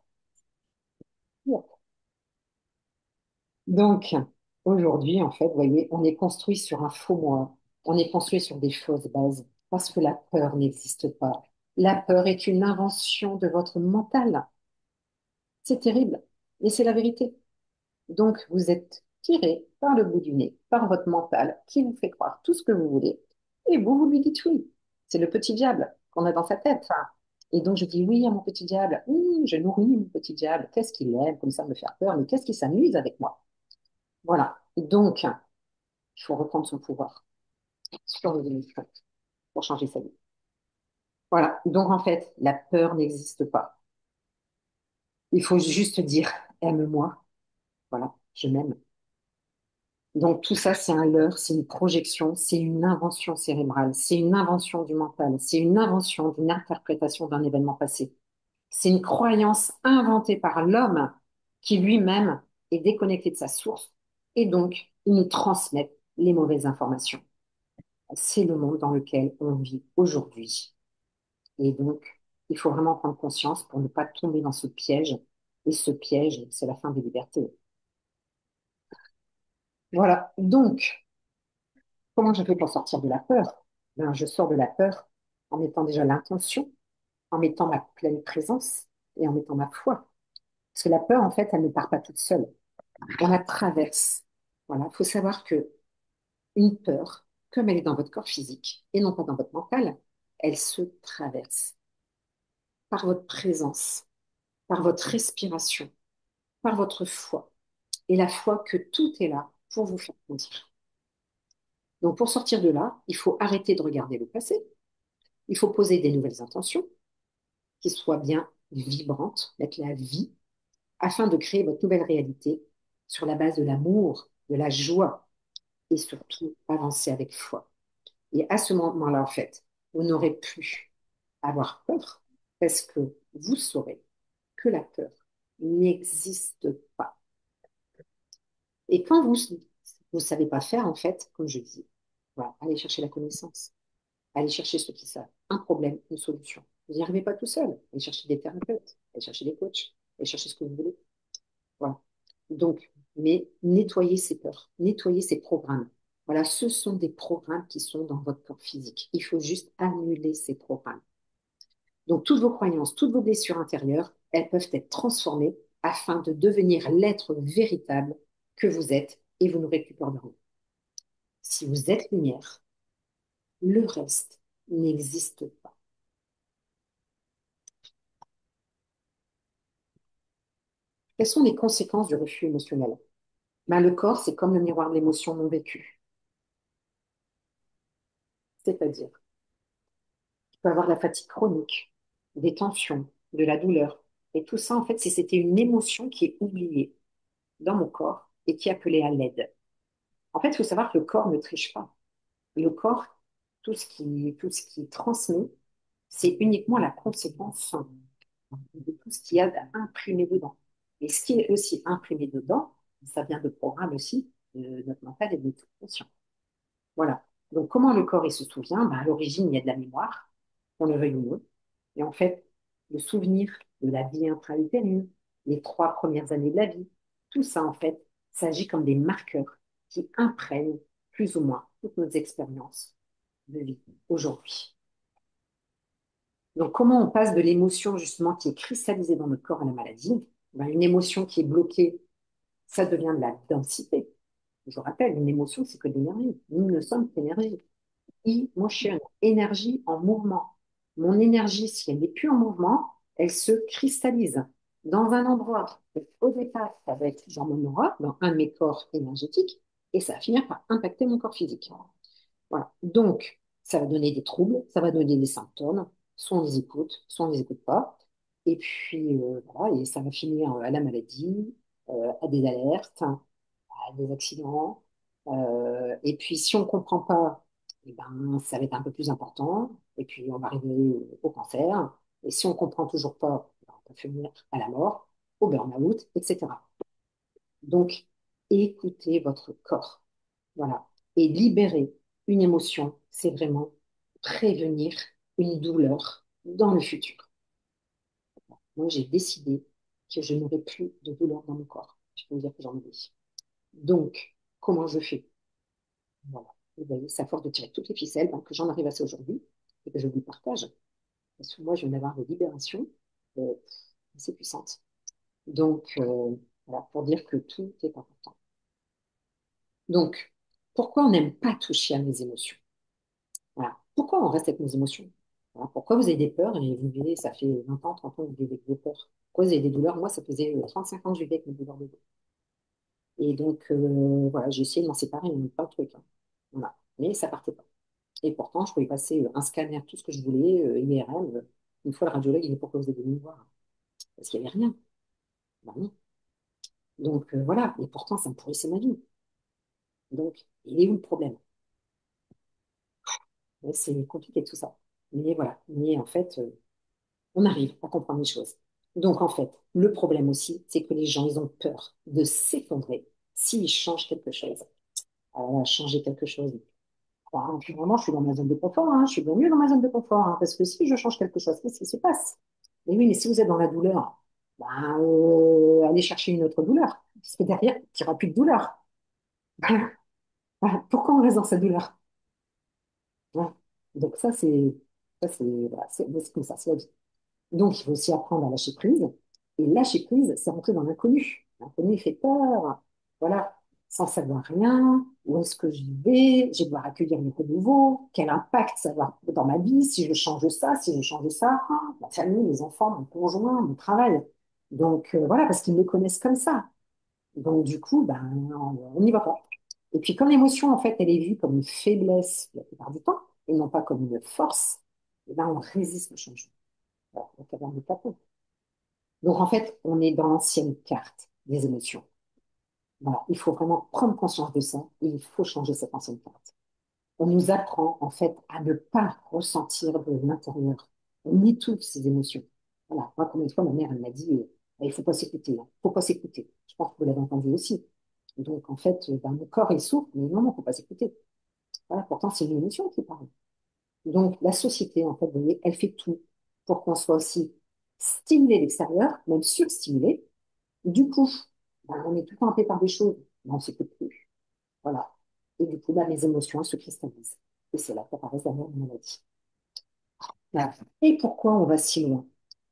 Donc, aujourd'hui, en fait, vous voyez, on est construit sur un faux moi. On est construit sur des fausses bases parce que la peur n'existe pas. La peur est une invention de votre mental. C'est terrible, mais c'est la vérité. Donc, vous êtes tiré par le bout du nez, par votre mental qui vous fait croire tout ce que vous voulez, et vous lui dites oui. C'est le petit diable qu'on a dans sa tête, hein. Et donc, je dis oui à mon petit diable. Oui, je nourris mon petit diable. Qu'est-ce qu'il aime comme ça me faire peur, mais qu'est-ce qu'il s'amuse avec moi? Voilà. Et donc, il faut reprendre son pouvoir sur les émotions pour changer sa vie. Voilà. Donc, en fait, la peur n'existe pas. Il faut juste dire aime-moi. Voilà, je m'aime. Donc tout ça, c'est un leurre, c'est une projection, c'est une invention cérébrale, c'est une invention du mental, c'est une invention d'une interprétation d'un événement passé. C'est une croyance inventée par l'homme qui lui-même est déconnecté de sa source et donc il nous transmet les mauvaises informations. C'est le monde dans lequel on vit aujourd'hui. Et donc, il faut vraiment prendre conscience pour ne pas tomber dans ce piège. Et ce piège, c'est la fin des libertés. Voilà. Donc, comment je fais pour sortir de la peur? Ben, je sors de la peur en mettant déjà l'intention, en mettant ma pleine présence et en mettant ma foi. Parce que la peur, en fait, elle ne part pas toute seule. On la traverse. Voilà. Il faut savoir que une peur, comme elle est dans votre corps physique et non pas dans votre mental, elle se traverse par votre présence, par votre respiration, par votre foi. Et la foi que tout est là pour vous faire grandir. Donc, pour sortir de là, il faut arrêter de regarder le passé. Il faut poser des nouvelles intentions qui soient bien vibrantes, mettre la vie, afin de créer votre nouvelle réalité sur la base de l'amour, de la joie et surtout avancer avec foi. Et à ce moment-là, en fait, vous n'aurez plus à avoir peur parce que vous saurez que la peur n'existe pas. Et quand vous ne savez pas faire, en fait, comme je dis, voilà, allez chercher la connaissance. Allez chercher ceux qui savent. Un problème, une solution. Vous n'y arrivez pas tout seul. Allez chercher des thérapeutes, allez chercher des coachs, allez chercher ce que vous voulez. Voilà. Donc, mais nettoyez ces peurs, nettoyez ces programmes. Voilà, ce sont des programmes qui sont dans votre corps physique. Il faut juste annuler ces programmes. Donc, toutes vos croyances, toutes vos blessures intérieures, elles peuvent être transformées afin de devenir l'être véritable que vous êtes et vous n'aurez plus peur de rien. Si vous êtes lumière, le reste n'existe pas. Quelles sont les conséquences du refus émotionnel? Ben, le corps, c'est comme le miroir de l'émotion non vécue. C'est-à-dire, il peut avoir de la fatigue chronique, des tensions, de la douleur. Et tout ça, en fait, c'était une émotion qui est oubliée dans mon corps et qui est appelée à l'aide. En fait, il faut savoir que le corps ne triche pas. Le corps, tout ce qui transmet, c'est uniquement la conséquence de tout ce qu'il y a imprimé dedans. Et ce qui est aussi imprimé dedans, ça vient de programmes aussi de notre mental et de notre conscient. Voilà. Donc, comment le corps il se souvient? Ben, à l'origine, il y a de la mémoire, qu'on le veuille ou non. Et en fait, le souvenir de la vie intra-utérine, les 3 premières années de la vie, tout ça, en fait, s'agit comme des marqueurs qui imprègnent plus ou moins toutes nos expériences de vie aujourd'hui. Donc, comment on passe de l'émotion, justement, qui est cristallisée dans notre corps à la maladie? Ben, une émotion qui est bloquée, ça devient de la densité. Je vous rappelle, une émotion, c'est que de l'énergie. Nous ne sommes qu'énergie. Emotion, énergie en mouvement. Mon énergie, si elle n'est plus en mouvement, elle se cristallise dans un endroit. Au départ, ça va être dans mon aura, dans un de mes corps énergétiques, et ça va finir par impacter mon corps physique. Voilà. Donc, ça va donner des troubles, ça va donner des symptômes. Soit on les écoute, soit on les écoute pas. Et puis, voilà, et ça va finir à la maladie, à des alertes, des accidents. Et puis, si on ne comprend pas, eh ben, ça va être un peu plus important. Et puis, on va arriver au cancer. Et si on ne comprend toujours pas, ben, on peut finir à la mort, au burn-out, etc. Donc, écoutez votre corps. Voilà. Et libérer une émotion, c'est vraiment prévenir une douleur dans le futur. Moi, j'ai décidé que je n'aurai plus de douleur dans mon corps. Je peux vous dire que j'en ai. Donc, comment je fais? Voilà. Vous voyez, c'est à force de tirer toutes les ficelles ben, que j'en arrive à ça aujourd'hui et que je vous le partage. Parce que moi, je viens d'avoir des libérations euh, assez puissantes. Donc, voilà, pour dire que tout est important. Donc, pourquoi on n'aime pas toucher à mes émotions? Voilà. Pourquoi on reste avec nos émotions? Voilà. Pourquoi vous avez des peurs et vous vivez, ça fait 20 ans, 30 ans que vous vivez avec vos peurs? Pourquoi vous avez des douleurs? Moi, ça faisait 35 ans que je vivais avec mes douleurs de dos. Et donc, voilà, j'ai essayé de m'en séparer, mais pas de truc. Hein. Voilà. Mais ça partait pas. Et pourtant, je pouvais passer un scanner, tout ce que je voulais, IRM. Une fois, le radiologue, il dit pourquoi vous êtes venu me voir? Parce qu'il n'y avait rien. Ben non. Donc, voilà. Et pourtant, ça me pourrissait ma vie. Donc, il est où le problème? Ouais, c'est compliqué tout ça. Mais voilà. Mais en fait, on arrive à comprendre les choses. Donc, en fait, le problème aussi, c'est que les gens, ils ont peur de s'effondrer s'ils changent quelque chose. Alors là, changer quelque chose. Enfin, vraiment, je suis dans ma zone de confort. Hein. Je suis bien mieux dans ma zone de confort. Hein, parce que si je change quelque chose, qu'est-ce qui se passe? Mais oui, mais si vous êtes dans la douleur, ben, allez chercher une autre douleur. Parce que derrière, il n'y aura plus de douleur. Voilà. Pourquoi on reste dans sa douleur? Voilà. Donc voilà, c'est comme ça, c'est la vie. Donc, il faut aussi apprendre à lâcher prise. Et lâcher prise, c'est rentrer dans l'inconnu. L'inconnu, il fait peur. Voilà, sans savoir rien. Où est-ce que j'y vais? Je vais devoir accueillir le nouveau. Quel impact ça va avoir dans ma vie si je change ça, si je change ça? Ah, ma famille, mes enfants, mon conjoint, mon travail. Donc, voilà, parce qu'ils me connaissent comme ça. Donc, du coup, ben, on n'y va pas. Et puis quand l'émotion, en fait, elle est vue comme une faiblesse la plupart du temps, et non pas comme une force, eh ben, on résiste au changement. Voilà, donc, avant de taper. Donc en fait, on est dans l'ancienne carte des émotions. Voilà, il faut vraiment prendre conscience de ça et il faut changer cette ancienne carte. On nous apprend en fait à ne pas ressentir de l'intérieur. On étouffe ces émotions. Voilà, moi, combien de fois ma mère, elle m'a dit, il faut pas s'écouter, hein. Faut pas s'écouter. Je pense que vous l'avez entendu aussi. Donc en fait, ben, mon corps, il souffre, mais non, non, faut pas s'écouter. Voilà, pourtant, c'est une émotion qui parle. Donc la société, en fait, vous voyez, elle fait tout pour qu'on soit aussi stimulé de l'extérieur, même surstimulé. Du coup, ben, on est tout le temps happé par des choses, ben, on ne s'écoute plus. Voilà. Et du coup, ben, les émotions elles se cristallisent. Et c'est là qu'apparaissent la maladie. Voilà. Et pourquoi on va si loin?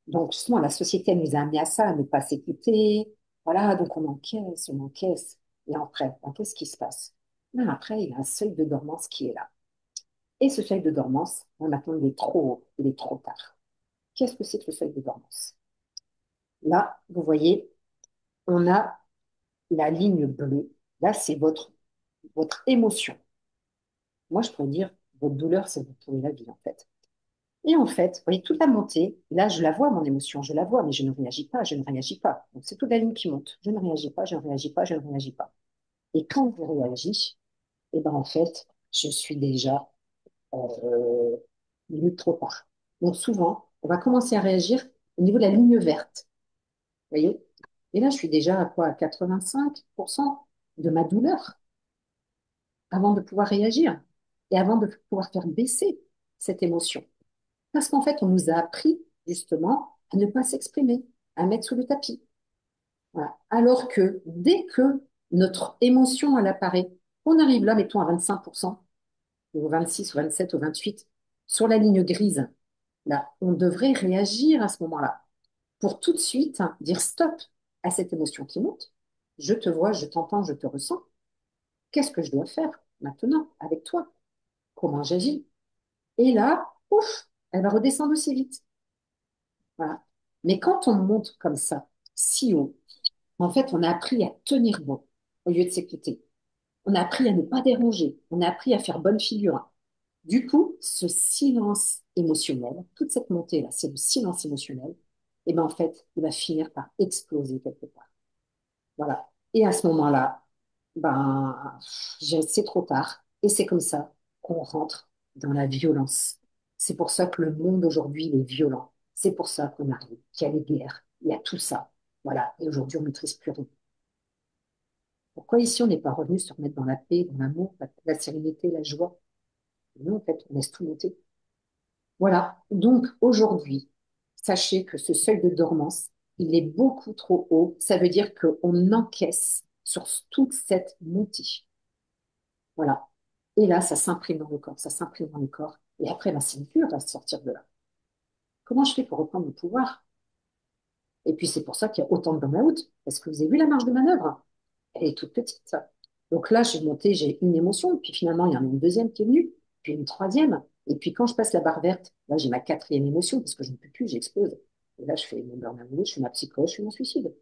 Donc, justement, la société elle nous a amené à ça, à ne pas s'écouter. Voilà, donc on encaisse, on encaisse. Et après, ben, qu'est-ce qui se passe? Ben, après, il y a un seuil de dormance qui est là. Et ce seuil de dormance, ben, maintenant, il est trop haut, il est trop tard. Qu'est-ce que c'est que le seuil de dormance? Là, vous voyez, on a la ligne bleue. Là, c'est votre émotion. Moi, je pourrais dire, votre douleur, c'est vous pourrir la vie, en fait. Et en fait, vous voyez, toute la montée, là, je la vois, mon émotion, je la vois, mais je ne réagis pas, je ne réagis pas. Donc, c'est toute la ligne qui monte. Je ne réagis pas, je ne réagis pas, je ne réagis pas. Et quand je réagis, eh ben, en fait, je suis déjà euh, limite trop tard. Donc, souvent, on va commencer à réagir au niveau de la ligne verte. Vous voyez? Et là, je suis déjà à quoi? À 85% de ma douleur avant de pouvoir réagir et avant de pouvoir faire baisser cette émotion. Parce qu'en fait, on nous a appris justement à ne pas s'exprimer, à mettre sous le tapis. Voilà. Alors que dès que notre émotion, elle apparaît, on arrive là, mettons à 25%, ou 26, ou 27, ou 28, sur la ligne grise, là, on devrait réagir à ce moment-là pour tout de suite dire stop à cette émotion qui monte. Je te vois, je t'entends, je te ressens. Qu'est-ce que je dois faire maintenant avec toi? Comment j'agis? Et là, ouf, elle va redescendre aussi vite. Voilà. Mais quand on monte comme ça, si haut, en fait, on a appris à tenir bon au lieu de s'écouter. On a appris à ne pas déranger. On a appris à faire bonne figure. Du coup, ce silence émotionnel, toute cette montée-là, c'est le silence émotionnel, et ben en fait, il va finir par exploser quelque part. Voilà. Et à ce moment-là, ben, c'est trop tard. Et c'est comme ça qu'on rentre dans la violence. C'est pour ça que le monde aujourd'hui il est violent. C'est pour ça qu'on arrive, qu'il y a les guerres, il y a tout ça. Voilà. Et aujourd'hui, on ne maîtrise plus rien. Pourquoi ici, on n'est pas revenu se remettre dans la paix, dans l'amour, la sérénité, la joie? Nous, en fait, on laisse tout monter. Voilà. Donc, aujourd'hui, sachez que ce seuil de dormance, il est beaucoup trop haut. Ça veut dire qu'on encaisse sur toute cette montée. Voilà. Et là, ça s'imprime dans le corps, ça s'imprime dans le corps. Et après, ben, c'est dur à sortir de là. Comment je fais pour reprendre le pouvoir? Et puis, c'est pour ça qu'il y a autant de burn-out. Parce que vous avez vu la marge de manœuvre? Elle est toute petite. Donc là, j'ai monté, j'ai une émotion. Puis finalement, il y en a une deuxième qui est venue. Puis une troisième. Et puis quand je passe la barre verte, là, j'ai ma quatrième émotion parce que je ne peux plus, j'explose. Et là, je fais mon burn-out, je fais ma psychose, je fais mon suicide.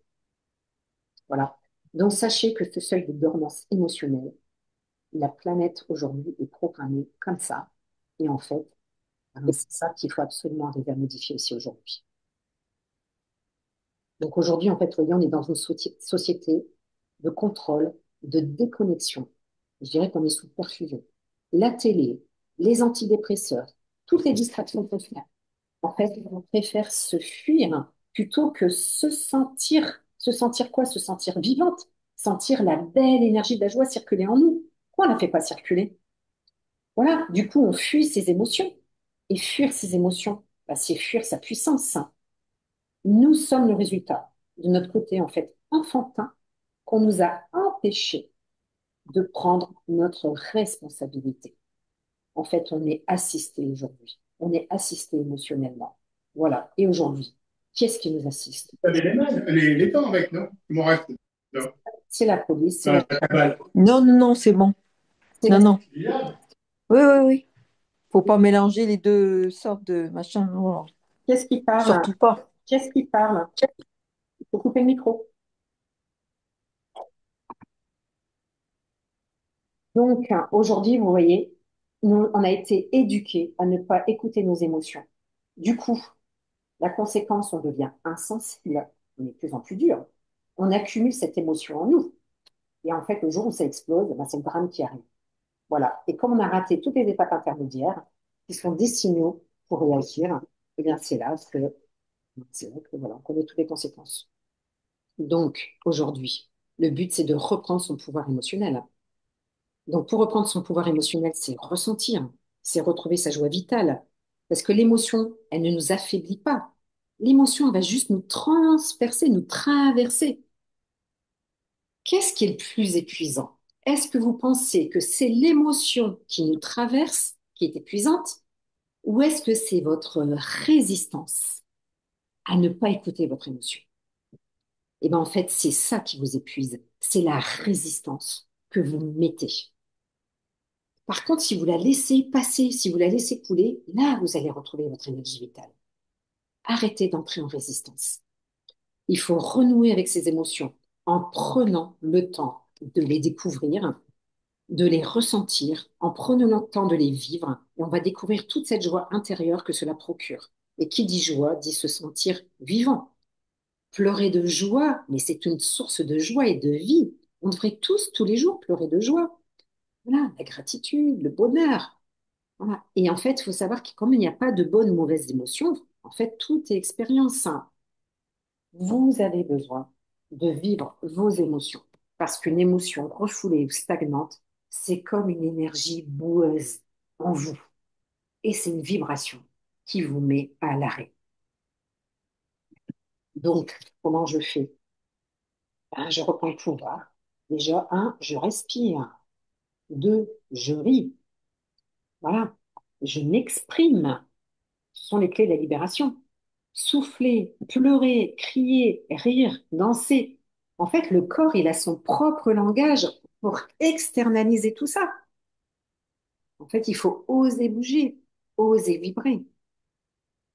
Voilà. Donc, sachez que ce seuil de dormance émotionnelle, la planète aujourd'hui est programmée comme ça. Et en fait, c'est ça qu'il faut absolument arriver à modifier aussi aujourd'hui. Donc aujourd'hui, en fait, vous voyez, on est dans une société de contrôle, de déconnexion. Je dirais qu'on est sous perfusion. La télé, les antidépresseurs, toutes les distractions qu'on fait. En fait, on préfère se fuir plutôt que se sentir. Se sentir quoi? Se sentir vivante, sentir la belle énergie de la joie circuler en nous. Pourquoi on ne la fait pas circuler? Voilà, du coup, on fuit ses émotions. Et fuir ses émotions, bah, c'est fuir sa puissance. Nous sommes le résultat de notre côté, en fait, enfantin, qu'on nous a empêché de prendre notre responsabilité. En fait, on est assisté aujourd'hui. On est assisté émotionnellement. Voilà. Et aujourd'hui, qui est-ce qui nous assiste? T'avais les temps avec, non? Il m'en reste. Non. C'est la police, c'est la, Cabale. Non, non, non, c'est bon. c'est Non, la- non. Oui, oui, oui. Faut pas mélanger les deux sortes de machin. Non, non. Qu'est-ce qui parle? Surtout pas. Qu'est-ce qui parle? Il faut couper le micro. Donc, aujourd'hui, vous voyez, nous, on a été éduqués à ne pas écouter nos émotions. Du coup, la conséquence, on devient insensible, on est de plus en plus dur. On accumule cette émotion en nous. Et en fait, le jour où ça explose, ben, c'est le drame qui arrive. Voilà. Et comme on a raté toutes les étapes intermédiaires, qui sont des signaux pour réagir, eh bien, c'est là que voilà, on connaît toutes les conséquences. Donc, aujourd'hui, le but, c'est de reprendre son pouvoir émotionnel. Donc, pour reprendre son pouvoir émotionnel, c'est ressentir, c'est retrouver sa joie vitale. Parce que l'émotion, elle ne nous affaiblit pas. L'émotion, elle va juste nous transpercer, nous traverser. Qu'est-ce qui est le plus épuisant? Est-ce que vous pensez que c'est l'émotion qui nous traverse, qui est épuisante, ou est-ce que c'est votre résistance à ne pas écouter votre émotion? Eh bien, en fait, c'est ça qui vous épuise. C'est la résistance que vous mettez. Par contre, si vous la laissez passer, si vous la laissez couler, là, vous allez retrouver votre énergie vitale. Arrêtez d'entrer en résistance. Il faut renouer avec ces émotions en prenant le temps de les découvrir, de les ressentir, en prenant le temps de les vivre, et on va découvrir toute cette joie intérieure que cela procure. Et qui dit joie dit se sentir vivant. Pleurer de joie, mais c'est une source de joie et de vie. On devrait tous les jours, pleurer de joie. Voilà, la gratitude, le bonheur. Voilà. Et en fait, il faut savoir que comme il n'y a pas de bonnes ou mauvaises émotions, en fait, tout est expérience. Vous avez besoin de vivre vos émotions. Parce qu'une émotion refoulée ou stagnante, c'est comme une énergie boueuse en vous. Et c'est une vibration qui vous met à l'arrêt. Donc, comment je fais? Ben, je reprends le pouvoir. Déjà, un, je respire. Deux, je ris. Voilà. Je m'exprime. Ce sont les clés de la libération. Souffler, pleurer, crier, rire, danser. En fait, le corps, il a son propre langage pour externaliser tout ça. En fait, il faut oser bouger, oser vibrer.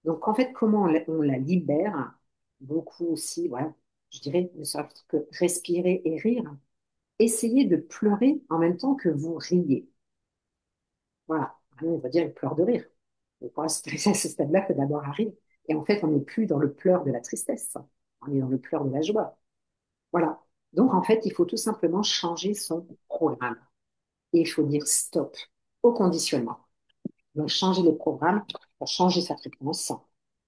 Donc, en fait, comment on la libère? Beaucoup aussi, voilà, je dirais, ne serait-ce que respirer et rire. Essayez de pleurer en même temps que vous riez. Voilà, on va dire une pleure de rire. Et pour à ce stade-là, il faut d'abord rire. Et en fait, on n'est plus dans le pleur de la tristesse, on est dans le pleur de la joie. Voilà. Donc, en fait, il faut tout simplement changer son programme. Et il faut dire stop au conditionnement. Donc, changer le programme pour changer sa fréquence.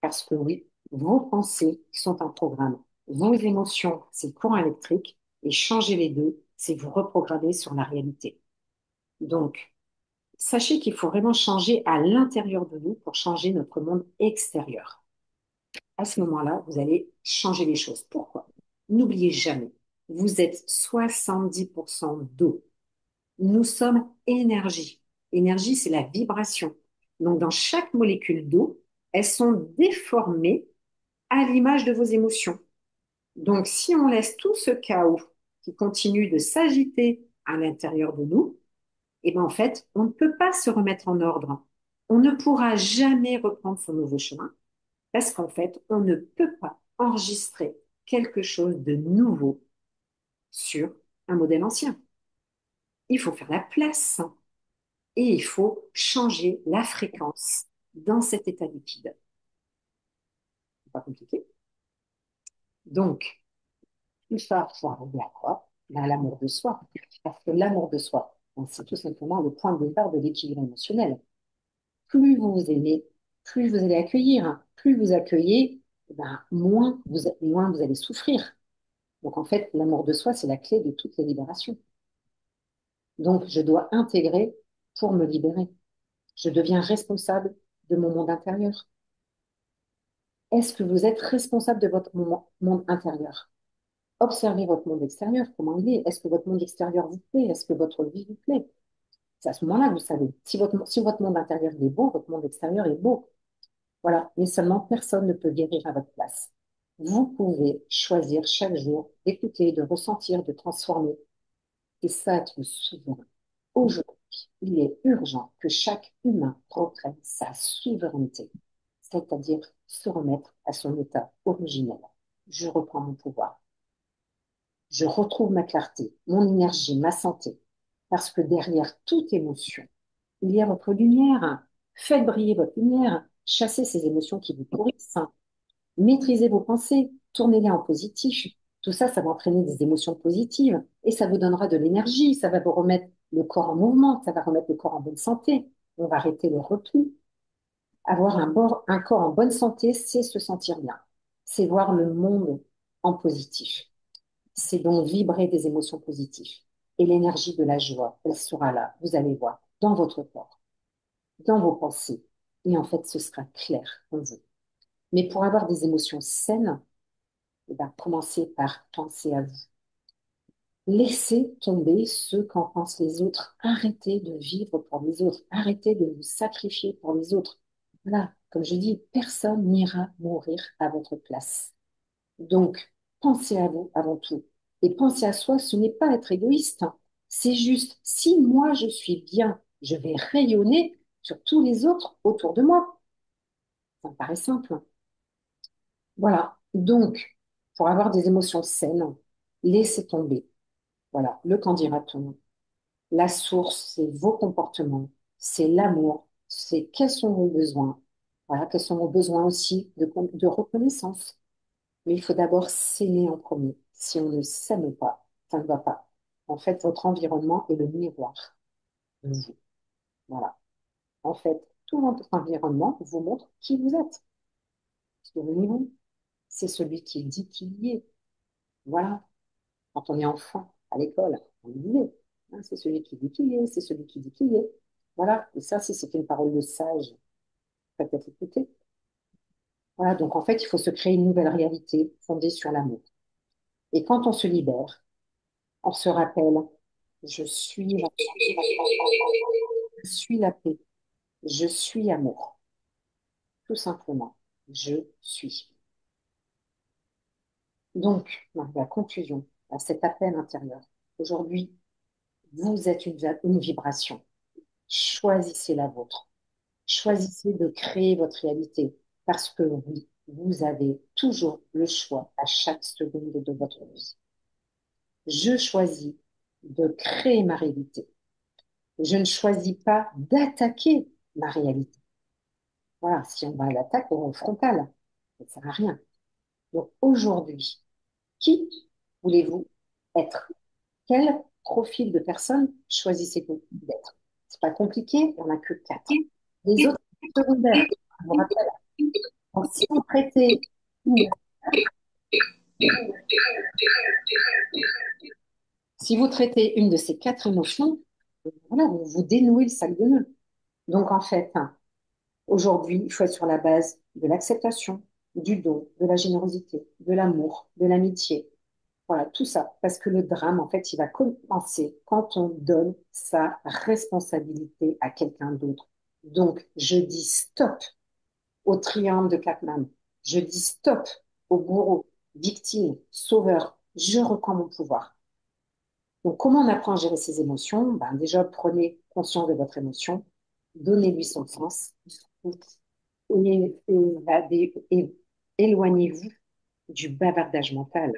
Parce que oui, vos pensées sont un programme. Vos émotions, c'est le courant électrique. Et changer les deux, c'est vous reprogrammer sur la réalité. Donc, sachez qu'il faut vraiment changer à l'intérieur de nous pour changer notre monde extérieur. À ce moment-là, vous allez changer les choses. Pourquoi? N'oubliez jamais, vous êtes 70% d'eau. Nous sommes énergie. Énergie, c'est la vibration. Donc, dans chaque molécule d'eau, elles sont déformées à l'image de vos émotions. Donc, si on laisse tout ce chaos qui continue de s'agiter à l'intérieur de nous, eh bien, en fait, on ne peut pas se remettre en ordre. On ne pourra jamais reprendre son nouveau chemin parce qu'en fait, on ne peut pas enregistrer quelque chose de nouveau sur un modèle ancien. Il faut faire la place et il faut changer la fréquence dans cet état liquide. C'est pas compliqué. Donc, tout ça pour arriver à quoi? Ben, à l'amour de soi. Parce que l'amour de soi, ben, c'est tout simplement le point de départ de l'équilibre émotionnel. Plus vous vous aimez, plus vous allez accueillir. Plus vous accueillez, ben, moins vous allez souffrir. Donc en fait, l'amour de soi, c'est la clé de toutes les libérations. Donc je dois intégrer pour me libérer. Je deviens responsable de mon monde intérieur. Est-ce que vous êtes responsable de votre monde intérieur? Observez votre monde extérieur, comment il est. Est-ce que votre monde extérieur vous plaît? Est-ce que votre vie vous plaît? C'est à ce moment-là que vous savez. Si votre monde intérieur est beau, votre monde extérieur est beau. Voilà. Mais seulement personne ne peut guérir à votre place. Vous pouvez choisir chaque jour d'écouter, de ressentir, de transformer. Et ça, être souverain. Aujourd'hui, il est urgent que chaque humain reprenne sa souveraineté, c'est-à-dire se remettre à son état originel. Je reprends mon pouvoir. Je retrouve ma clarté, mon énergie, ma santé. Parce que derrière toute émotion, il y a votre lumière. Faites briller votre lumière. Chassez ces émotions qui vous pourrissent. Maîtrisez vos pensées. Tournez-les en positif. Tout ça, ça va entraîner des émotions positives et ça vous donnera de l'énergie. Ça va vous remettre le corps en mouvement. Ça va remettre le corps en bonne santé. On va arrêter le repli. Avoir un corps en bonne santé, c'est se sentir bien. C'est voir le monde en positif. C'est donc vibrer des émotions positives. Et l'énergie de la joie, elle sera là, vous allez voir, dans votre corps, dans vos pensées. Et en fait, ce sera clair pour vous. Mais pour avoir des émotions saines, eh ben, commencez par penser à vous. Laissez tomber ce qu'en pensent les autres. Arrêtez de vivre pour les autres. Arrêtez de vous sacrifier pour les autres. Voilà, comme je dis, personne n'ira mourir à votre place. Donc, pensez à vous avant tout. Et penser à soi, ce n'est pas être égoïste, hein. C'est juste, si moi je suis bien, je vais rayonner sur tous les autres autour de moi. Ça me paraît simple, hein. Voilà. Donc, pour avoir des émotions saines, laissez tomber. Voilà, le qu'en dira-t-on. La source, c'est vos comportements, c'est l'amour, c'est quels sont vos besoins. Voilà, quels sont vos besoins aussi de reconnaissance. Mais il faut d'abord s'aimer en premier. Si on ne s'aime pas, ça ne va pas. En fait, votre environnement est le miroir de vous. Voilà. En fait, tout votre environnement vous montre qui vous êtes. Souvenez-vous, c'est celui qui dit qu'il y est. Voilà. Quand on est enfant à l'école, on le disait, hein, c'est celui qui dit qu'il est, c'est celui qui dit qu'il est. Voilà. Et ça, si c'était une parole de sage, peut-être écouter. Voilà. Donc, en fait, il faut se créer une nouvelle réalité fondée sur l'amour. Et quand on se libère, on se rappelle, je suis la, je suis la paix, je suis amour. Tout simplement, je suis. Donc, la conclusion à cet appel intérieur. Aujourd'hui, vous êtes une vibration. Choisissez la vôtre. Choisissez de créer votre réalité parce que oui, vous avez toujours le choix à chaque seconde de votre vie. Je choisis de créer ma réalité. Je ne choisis pas d'attaquer ma réalité. Voilà, si on va à l'attaque, on va au frontal. Ça ne sert à rien. Donc aujourd'hui, qui voulez-vous être? Quel profil de personne choisissez-vous d'être? C'est pas compliqué, il n'y en a que quatre. Les autres sont secondaires. Je vous rappelle. Donc, si vous traitez une de ces quatre émotions, voilà, vous dénouez le sac de nœuds. Donc en fait, hein, aujourd'hui, il faut être sur la base de l'acceptation, du don, de la générosité, de l'amour, de l'amitié. Voilà, tout ça. Parce que le drame, en fait, il va commencer quand on donne sa responsabilité à quelqu'un d'autre. Donc, je dis stop au triangle de Capman. Je dis stop au bourreau, victime, sauveur. Je reprends mon pouvoir. Donc, comment on apprend à gérer ses émotions? Ben, déjà, prenez conscience de votre émotion, donnez-lui son sens et éloignez-vous du bavardage mental.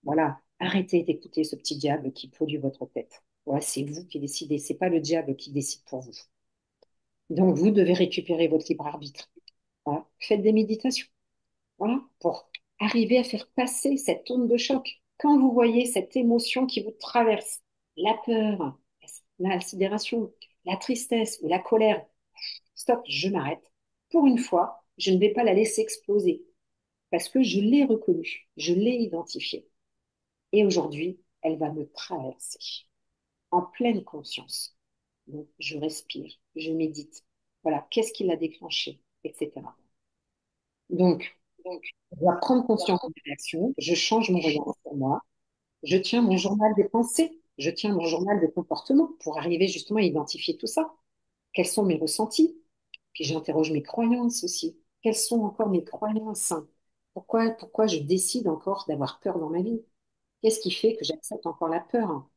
Voilà, arrêtez d'écouter ce petit diable qui pollue votre tête. Voilà, c'est vous qui décidez, c'est pas le diable qui décide pour vous. Donc, vous devez récupérer votre libre arbitre. Voilà. Faites des méditations. Voilà, pour arriver à faire passer cette onde de choc. Quand vous voyez cette émotion qui vous traverse, la peur, la sidération, la tristesse ou la colère, stop, je m'arrête. Pour une fois, je ne vais pas la laisser exploser parce que je l'ai reconnue, je l'ai identifiée. Et aujourd'hui, elle va me traverser en pleine conscience. Donc, je respire, je médite. Voilà, qu'est-ce qui l'a déclenché, etc. Donc, je dois prendre conscience de mes réactions, je change mon regard sur moi, je tiens mon journal des pensées, je tiens mon journal de comportement pour arriver justement à identifier tout ça. Quels sont mes ressentis? Puis j'interroge mes croyances aussi. Quelles sont encore mes croyances? Pourquoi je décide encore d'avoir peur dans ma vie? Qu'est-ce qui fait que j'accepte encore la peur?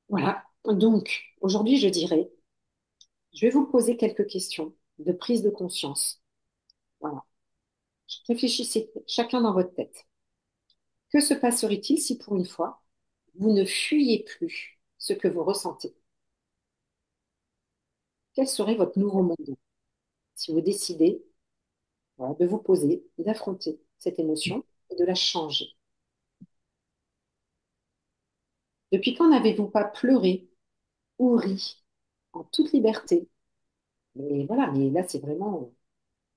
Voilà. Donc, aujourd'hui, je dirais, je vais vous poser quelques questions de prise de conscience. Voilà. Réfléchissez chacun dans votre tête. Que se passerait-il si pour une fois, vous ne fuyez plus ce que vous ressentez. Quel serait votre nouveau monde si vous décidez, voilà, de vous poser, d'affronter cette émotion et de la changer? Depuis quand n'avez-vous pas pleuré ou ri en toute liberté? Mais voilà, mais là, c'est vraiment,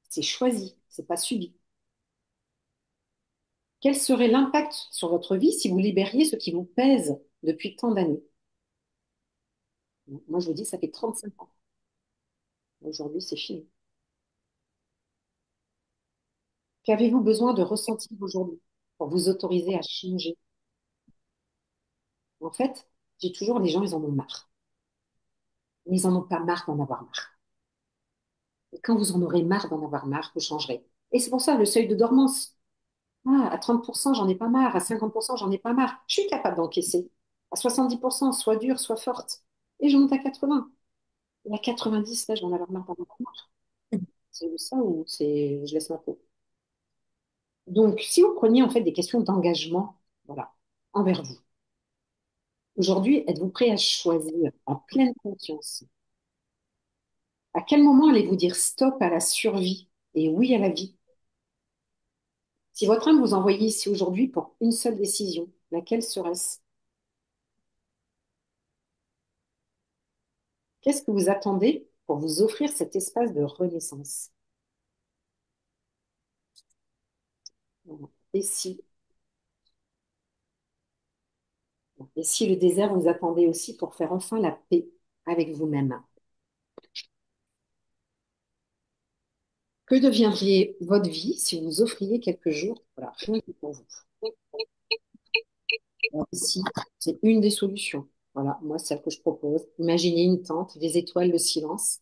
c'est choisi, c'est pas subi. Quel serait l'impact sur votre vie si vous libériez ce qui vous pèse depuis tant d'années? Moi, je vous dis, ça fait 35 ans. Aujourd'hui, c'est fini. Qu'avez-vous besoin de ressentir aujourd'hui pour vous autoriser à changer? En fait, j'ai toujours, les gens, ils en ont marre. Mais ils en ont pas marre d'en avoir marre. Et quand vous en aurez marre d'en avoir marre, vous changerez. Et c'est pour ça, le seuil de dormance. Ah, à 30%, j'en ai pas marre. À 50%, j'en ai pas marre. Je suis capable d'encaisser. À 70%, soit dure, soit forte. Et je monte à 80. Et à 90, là, je vais en avoir marre d'en avoir marre. C'est ça ou c'est je laisse ma peau. Donc, si vous preniez en fait des questions d'engagement, voilà, envers vous. Aujourd'hui, êtes-vous prêt à choisir en pleine conscience? À quel moment allez-vous dire stop à la survie et oui à la vie? Si votre âme vous envoyait ici aujourd'hui pour une seule décision, laquelle serait-ce? Qu'est-ce que vous attendez pour vous offrir cet espace de renaissance? Voilà. Et si le désert vous attendait aussi pour faire enfin la paix avec vous-même? Que deviendrait votre vie si vous offriez quelques jours, voilà, rien que pour vous? Alors, ici, c'est une des solutions. Voilà, moi, celle que je propose. Imaginez une tente, des étoiles, le silence.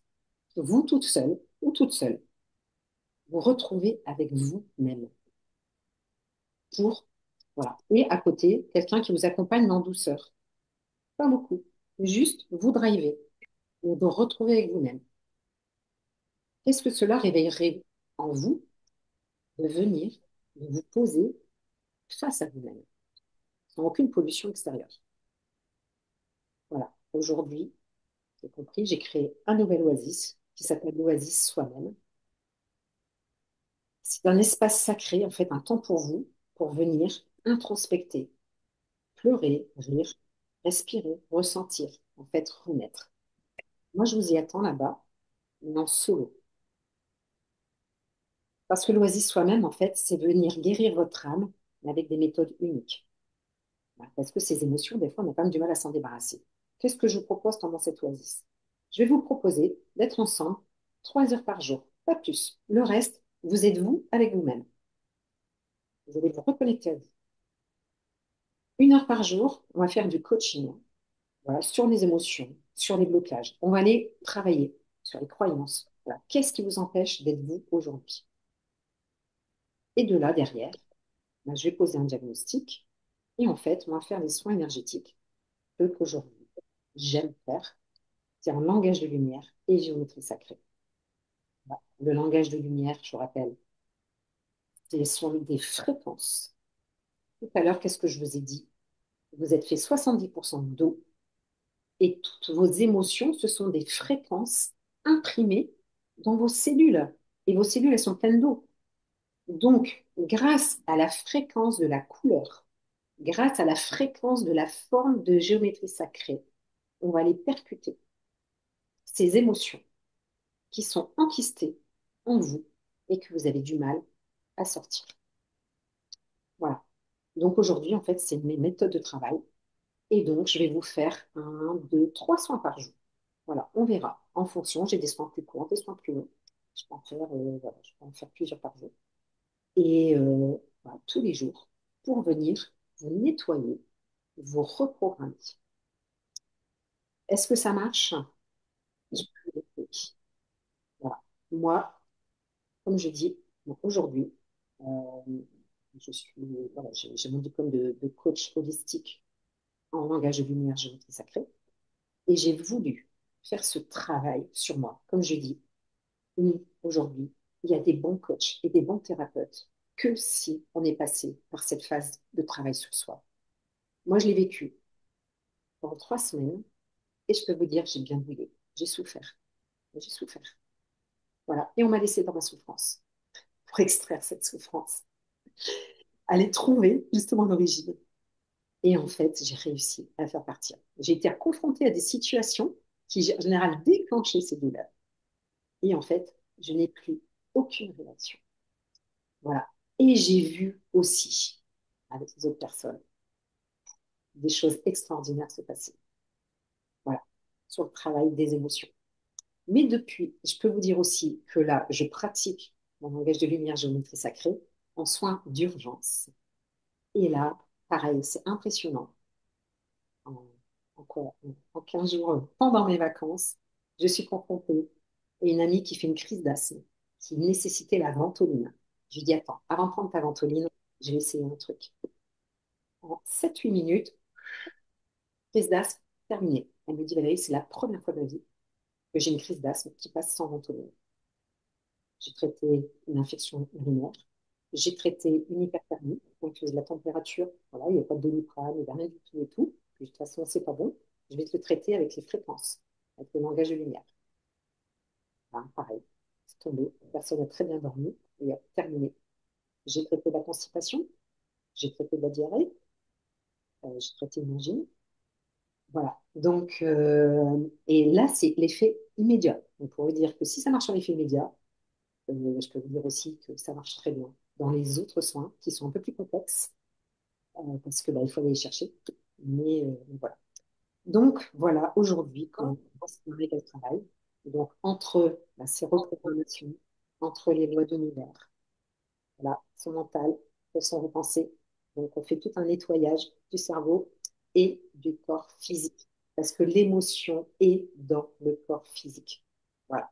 Vous toute seule ou toute seule, vous retrouvez avec vous-même. Pour, voilà. Et à côté, quelqu'un qui vous accompagne en douceur. Pas beaucoup. Juste vous driver. Vous vous retrouvez avec vous-même. Qu'est-ce que cela réveillerait en vous de venir, de vous poser face à vous-même, sans aucune pollution extérieure? Voilà. Aujourd'hui, j'ai compris, j'ai créé un nouvel oasis qui s'appelle l'oasis soi-même. C'est un espace sacré, en fait, un temps pour vous, pour venir introspecter, pleurer, rire, respirer, ressentir, en fait, renaître. Moi, je vous y attends là-bas, mais en solo. Parce que l'oasis soi-même, en fait, c'est venir guérir votre âme, mais avec des méthodes uniques. Voilà. Parce que ces émotions, des fois, on a quand même du mal à s'en débarrasser. Qu'est-ce que je vous propose pendant cette oasis? Je vais vous proposer d'être ensemble 3 heures par jour, pas plus. Le reste, vous êtes vous avec vous-même. Vous allez vous reconnecter à vous. 1 heure par jour, on va faire du coaching, voilà, sur les émotions, sur les blocages. On va aller travailler sur les croyances. Voilà. Qu'est-ce qui vous empêche d'être vous aujourd'hui? Et de là, derrière, ben, je vais poser un diagnostic et en fait, on va faire des soins énergétiques qu'aujourd'hui, j'aime faire. C'est en langage de lumière et géométrie sacrée. Voilà. Le langage de lumière, je vous rappelle, ce sont des fréquences. Tout à l'heure, qu'est-ce que je vous ai dit? Vous êtes fait 70% d'eau et toutes vos émotions, ce sont des fréquences imprimées dans vos cellules. Et vos cellules, elles sont pleines d'eau. Donc, grâce à la fréquence de la couleur, grâce à la fréquence de la forme de géométrie sacrée, on va aller percuter ces émotions qui sont enquistées en vous et que vous avez du mal à sortir. Voilà. Donc aujourd'hui, en fait, c'est mes méthodes de travail. Et donc, je vais vous faire 1, 2, 3 soins par jour. Voilà, on verra. En fonction, j'ai des soins plus courts, des soins plus longs. Je peux en faire, voilà, je peux en faire plusieurs par jour. Et voilà, tous les jours, pour venir vous nettoyer, vous reprogrammer. Est-ce que ça marche? Je peux le faire. Voilà. Moi, comme je dis, bon, aujourd'hui, euh, je suis, voilà, j'ai mon diplôme de coach holistique en langage de lumière, géométrie sacrée. Et j'ai voulu faire ce travail sur moi. Comme je dis, oui, aujourd'hui, il y a des bons coachs et des bons thérapeutes que si on est passé par cette phase de travail sur soi. Moi, je l'ai vécu. pendant 3 semaines. Et je peux vous dire, j'ai bien brûlé. J'ai souffert. J'ai souffert. Voilà. Et on m'a laissé dans ma souffrance pour extraire cette souffrance, aller trouver justement l'origine. Et en fait, j'ai réussi à la faire partir. J'ai été confrontée à des situations qui, en général, déclenchaient ces douleurs. Et en fait, je n'ai plus aucune réaction. Voilà. Et j'ai vu aussi, avec les autres personnes, des choses extraordinaires se passer. Voilà. Sur le travail des émotions. Mais depuis, je peux vous dire aussi que là, je pratique mon langage de lumière, géométrie sacrée, en soins d'urgence. Et là, pareil, c'est impressionnant. En, en 15 jours, pendant mes vacances, je suis confrontée à une amie qui fait une crise d'asthme, qui nécessitait la ventoline. Je lui dis, attends, avant de prendre ta ventoline, je vais essayer un truc. En 7-8 minutes, crise d'asthme terminée. Elle me dit, Valérie, c'est la première fois de ma vie que j'ai une crise d'asthme qui passe sans ventoline. J'ai traité une infection urinaire. J'ai traité une hyperthermie, donc la température, voilà, il n'y a pas de Doliprane, il n'y a rien du tout et tout. Puis, de toute façon, c'est pas bon. Je vais te le traiter avec les fréquences, avec le langage de lumière. Voilà, pareil, c'est tombé. La personne a très bien dormi et a terminé. J'ai traité la constipation, j'ai traité de la diarrhée, j'ai traité une angine. Voilà. Donc, et là, c'est l'effet immédiat. Donc, pour vous dire que si ça marche en effet immédiat, je peux vous dire aussi que ça marche très bien dans les autres soins qui sont un peu plus complexes, parce que bah, il faut aller les chercher. Mais voilà. Donc voilà, aujourd'hui, quand on se met le travail, donc entre bah, ces reprogrammations, entre les lois d'univers, voilà, son mental, son repensée, donc on fait tout un nettoyage du cerveau et du corps physique, parce que l'émotion est dans le corps physique. Voilà.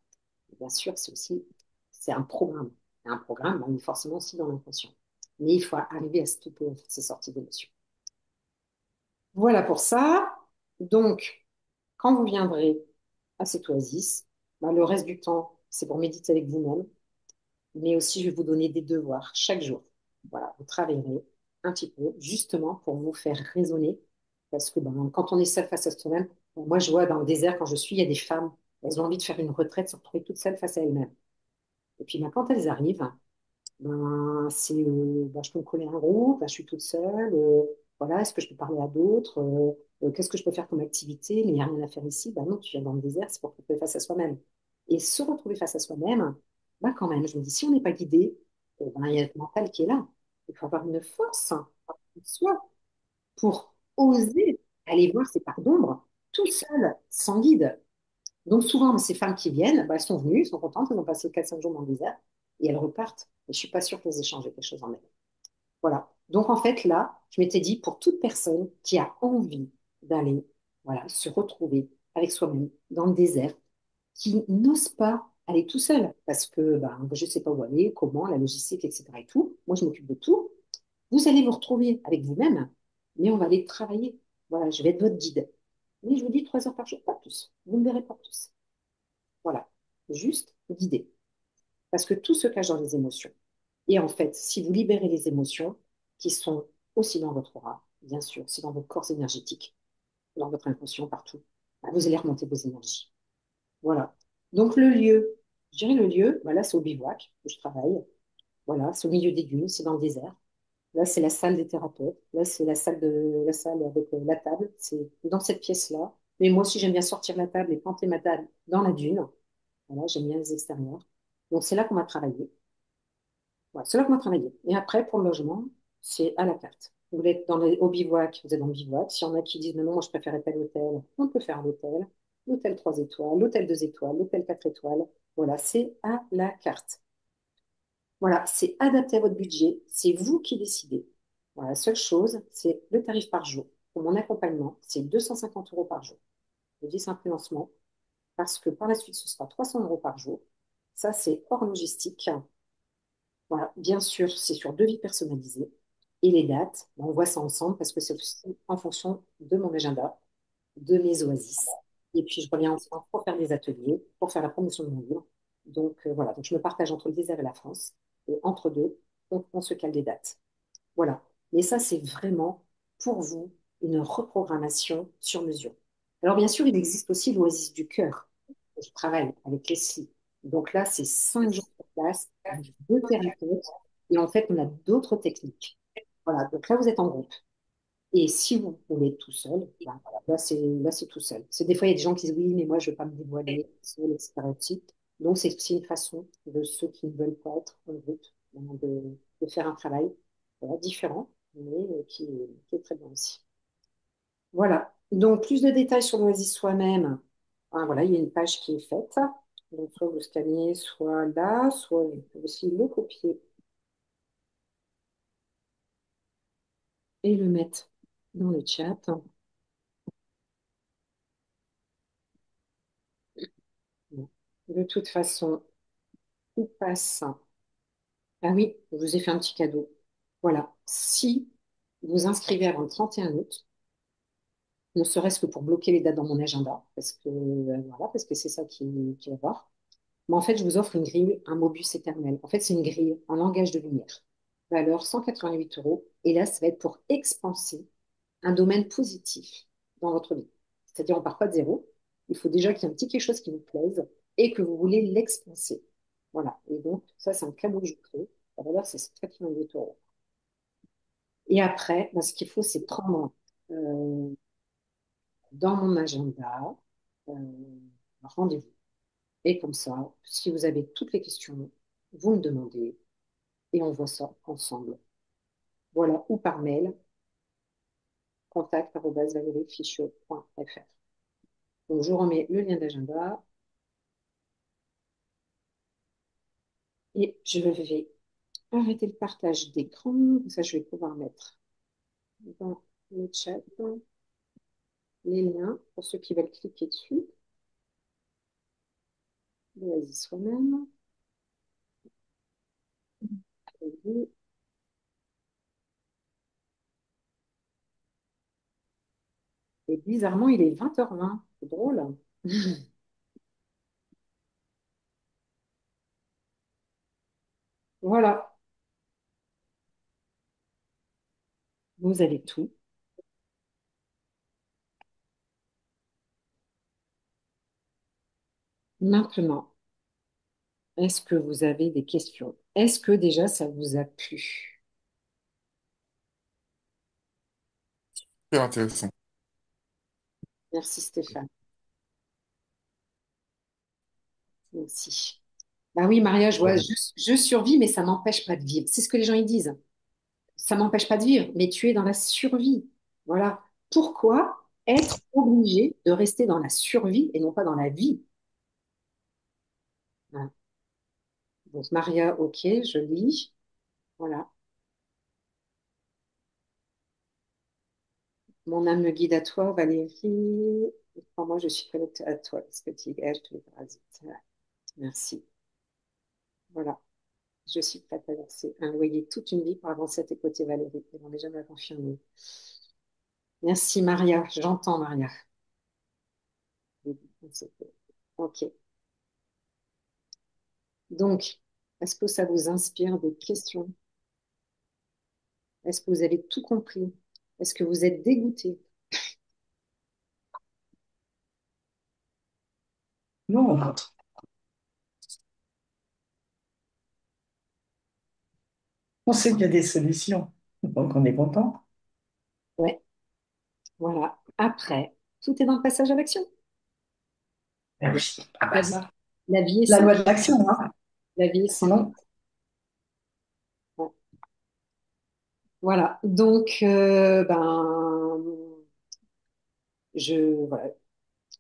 Bien sûr, c'est un programme. Et un programme, on est forcément aussi dans l'inconscient. Mais il faut arriver à stopper en fait, ces sorties d'émotions. Voilà pour ça. Donc, quand vous viendrez à cette oasis, bah, le reste du temps, c'est pour méditer avec vous-même. Mais aussi, je vais vous donner des devoirs chaque jour. Voilà, vous travaillerez un petit peu, justement pour vous faire raisonner. Parce que ben, quand on est seul face à soi-même, moi, je vois dans le désert, quand je suis, il y a des femmes, elles ont envie de faire une retraite, se retrouver toutes seules face à elles-mêmes. Et puis ben, quand elles arrivent, ben, je peux me coller un groupe, ben, je suis toute seule, voilà, est-ce que je peux parler à d'autres, qu'est-ce que je peux faire comme activité, mais il n'y a rien à faire ici, ben non, tu viens dans le désert, c'est pour te retrouver face à soi-même. Et se retrouver face à soi-même, ben quand même, je me dis, si on n'est pas guidé, ben, il y a le mental qui est là. Il faut avoir une force en soi pour oser aller voir ces parts d'ombre tout seul, sans guide. Donc souvent, ces femmes qui viennent, bah, elles sont venues, elles sont contentes, elles ont passé 4-5 jours dans le désert et elles repartent. Et je ne suis pas sûre qu'elles aient changé quelque chose en elles. Voilà. Donc en fait, là, je m'étais dit, pour toute personne qui a envie d'aller voilà, se retrouver avec soi-même dans le désert, qui n'ose pas aller tout seul, parce que bah, je ne sais pas où aller, comment, la logistique, etc. et tout. Moi, je m'occupe de tout. Vous allez vous retrouver avec vous-même, mais on va aller travailler. Voilà, je vais être votre guide. Mais je vous dis 3 heures par jour, pas plus. Vous ne me verrez pas plus. Voilà, juste guider. Parce que tout se cache dans les émotions. Et en fait, si vous libérez les émotions, qui sont aussi dans votre aura, bien sûr, c'est dans vos corps énergétiques, dans votre inconscient, partout, bah, vous allez remonter vos énergies. Voilà. Donc le lieu, je dirais le lieu, bah, là c'est au bivouac où je travaille. Voilà, c'est au milieu des dunes, c'est dans le désert. Là, c'est la salle des thérapeutes. Là, c'est la salle avec la table. C'est dans cette pièce-là. Mais moi aussi, j'aime bien sortir la table et planter ma table dans la dune. Voilà, j'aime bien les extérieurs. Donc, c'est là qu'on va travailler. Voilà, c'est là qu'on va travailler. Et après, pour le logement, c'est à la carte. Vous voulez être au bivouac, vous êtes dans le bivouac. S'il y en a qui disent, non, non, moi, je préfère tel hôtel, on peut faire l'hôtel, l'hôtel 3 étoiles, l'hôtel 2 étoiles, l'hôtel 4 étoiles. Voilà, c'est à la carte. Voilà, c'est adapté à votre budget. C'est vous qui décidez. Voilà, la seule chose, c'est le tarif par jour. Pour mon accompagnement, c'est 250 euros par jour. Je dis simple lancement parce que par la suite, ce sera 300 euros par jour. Ça, c'est hors logistique. Voilà, bien sûr, c'est sur devis personnalisé. Et les dates, on voit ça ensemble parce que c'est aussi en fonction de mon agenda, de mes oasis. Et puis, je reviens ensemble pour faire des ateliers, pour faire la promotion de mon livre. Donc, voilà, donc je me partage entre le désert et la France. Et entre deux, on se cale des dates. Voilà. Mais ça, c'est vraiment pour vous une reprogrammation sur mesure. Alors bien sûr, il existe aussi l'oasis du cœur. Je travaille avec Leslie. Donc là, c'est 5 jours sur place, avec 2 thérapeutes, et en fait, on a d'autres techniques. Voilà, donc là, vous êtes en groupe. Et si vous voulez être tout seul, ben voilà, là, c'est tout seul. C'est des fois, il y a des gens qui disent oui, mais moi, je ne veux pas me dévoiler seul, etc. aussi. Donc, c'est aussi une façon de ceux qui ne veulent pas être en groupe, de faire un travail voilà, différent, mais qui est très bien aussi. Voilà. Donc, plus de détails sur l'Oasis soi-même. Ah, voilà, il y a une page qui est faite. Donc, soit vous scannez, soit là, soit vous pouvez aussi le copier et le mettre dans le chat. Bon. De toute façon, tout passe. Ah oui, je vous ai fait un petit cadeau. Voilà. Si vous inscrivez avant le 31 août, ne serait-ce que pour bloquer les dates dans mon agenda, voilà, parce que c'est ça qui va voir. Mais en fait, je vous offre une grille, un Mobus éternel. En fait, c'est une grille en langage de lumière. Valeur 188 euros. Et là, ça va être pour expanser un domaine positif dans votre vie. C'est-à-dire, on ne part pas de zéro. Il faut déjà qu'il y ait un petit quelque chose qui vous plaise et que vous voulez l'expanser. Voilà. Et donc, ça, c'est un cadeau que je vous fais. La valeur, c'est 188 euros. Et après, ben, ce qu'il faut, c'est prendre euh, dans mon agenda euh, un rendez-vous. Et comme ça, si vous avez toutes les questions, vous me demandez et on voit ça ensemble. Voilà, ou par mail, contact@valeriefichot.fr. Donc, je vous remets le lien d'agenda et je vais arrêter le partage d'écran. Ça, je vais pouvoir mettre dans le chat les liens pour ceux qui veulent cliquer dessus. Vas-y, soi-même. Et bizarrement, il est 20h20. C'est drôle. Voilà, vous avez tout. Maintenant, est-ce que vous avez des questions? Est-ce que déjà ça vous a plu? Super intéressant. Merci Stéphane. Merci. Bah oui, Maria, je vois, je survis, mais ça m'empêche pas de vivre. C'est ce que les gens ils disent. Ça m'empêche pas de vivre, mais tu es dans la survie. Voilà. Pourquoi être obligé de rester dans la survie et non pas dans la vie? Voilà. Donc Maria, ok, je lis. Voilà. Mon âme me guide à toi, Valérie. Pour moi, je suis connectée à toi, parce que tu dégages tous les parasites. Voilà. Merci. Voilà. Je suis prête à verser un loyer toute une vie pour avancer à tes côtés, Valérie. Et on n'est jamais confirmé. Merci, Maria. J'entends, Maria. Ok. Donc, est-ce que ça vous inspire des questions? Est-ce que vous avez tout compris? Est-ce que vous êtes dégoûté? Non, on sait qu'il y a des solutions. Donc, on est content. Ouais. Voilà. Après, tout est dans le passage à l'action. Ben oui. Ah La bah vie, ça. la vie est La simple. loi de l'action, hein. La vie est simple. Sinon, Ouais. Voilà. Donc, ben, voilà,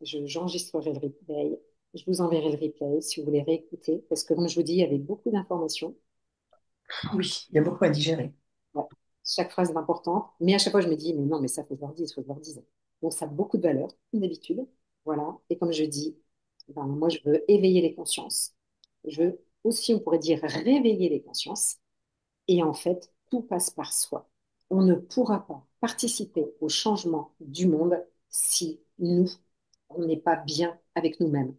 j'enregistrerai le replay. Je vous enverrai le replay si vous voulez réécouter. Parce que, comme je vous dis, il y avait beaucoup d'informations. oui, il y a beaucoup à digérer. Ouais. Chaque phrase est importante. Mais à chaque fois, je me dis, mais non, mais ça, faut que je leur dise, faut que je leur dise. Donc, ça a beaucoup de valeur, une habitude. Voilà. Et comme je dis, ben, moi, je veux éveiller les consciences. Je veux aussi, on pourrait dire, réveiller les consciences. Et en fait, tout passe par soi. On ne pourra pas participer au changement du monde si nous, on n'est pas bien avec nous-mêmes,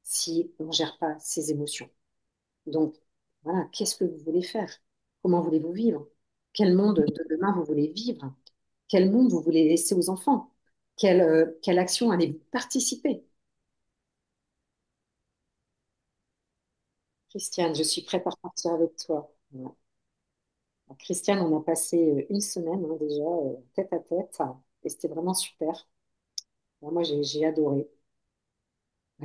si on ne gère pas ses émotions. Donc, voilà, qu'est-ce que vous voulez faire? Comment voulez-vous vivre? Quel monde de demain vous voulez vivre? Quel monde vous voulez laisser aux enfants? Quelle action allez-vous participer? Christiane, je suis prête à repartir avec toi. Ouais. Christiane, on a passé une semaine hein, déjà, tête à tête, et c'était vraiment super. Moi, j'ai adoré.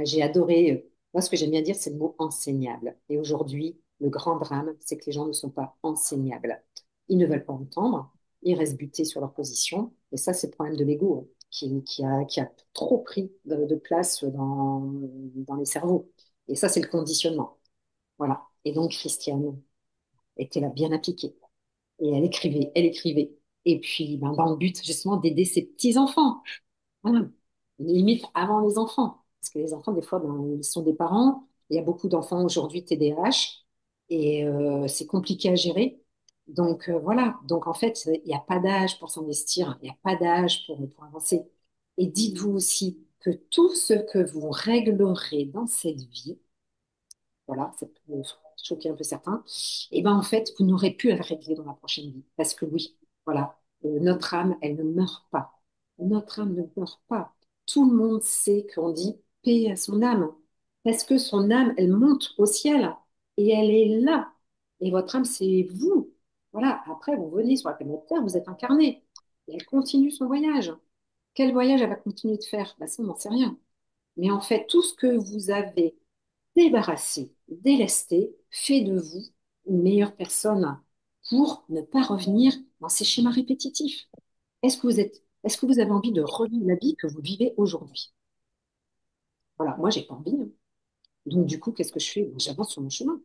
J'ai adoré. Moi, ce que j'aime bien dire, c'est le mot enseignable. Et aujourd'hui, le grand drame, c'est que les gens ne sont pas enseignables. Ils ne veulent pas entendre, ils restent butés sur leur position. Et ça, c'est le problème de l'ego hein, qui a trop pris de place dans les cerveaux. Et ça, c'est le conditionnement. Voilà. Et donc, Christiane était là bien appliquée. Et elle écrivait, elle écrivait. Et puis, ben, dans le but, justement, d'aider ses petits-enfants. Voilà. Limite avant les enfants. Parce que les enfants, des fois, ben, ils sont des parents. Il y a beaucoup d'enfants aujourd'hui TDAH et c'est compliqué à gérer. Donc voilà. Donc en fait, il n'y a pas d'âge pour s'investir, il n'y a pas d'âge pour avancer. Et dites-vous aussi que tout ce que vous réglerez dans cette vie, voilà, ça peut choquer un peu certains, et ben en fait, vous n'aurez plus à le régler dans la prochaine vie. Parce que oui, voilà, notre âme, elle ne meurt pas. Notre âme ne meurt pas. Tout le monde sait qu'on dit paix à son âme. Parce que son âme, elle monte au ciel et elle est là. Et votre âme, c'est vous. Voilà, après, vous venez sur la planète Terre, vous êtes incarné. Et elle continue son voyage. Quel voyage elle va continuer de faire? Ben, ça, on n'en sait rien. Mais en fait, tout ce que vous avez débarrasser, délester, fait de vous une meilleure personne pour ne pas revenir dans ces schémas répétitifs. Est-ce que vous avez envie de revivre la vie que vous vivez aujourd'hui? Voilà, moi, j'ai pas envie. Hein. Donc, du coup, qu'est-ce que je fais? Ben, j'avance sur mon chemin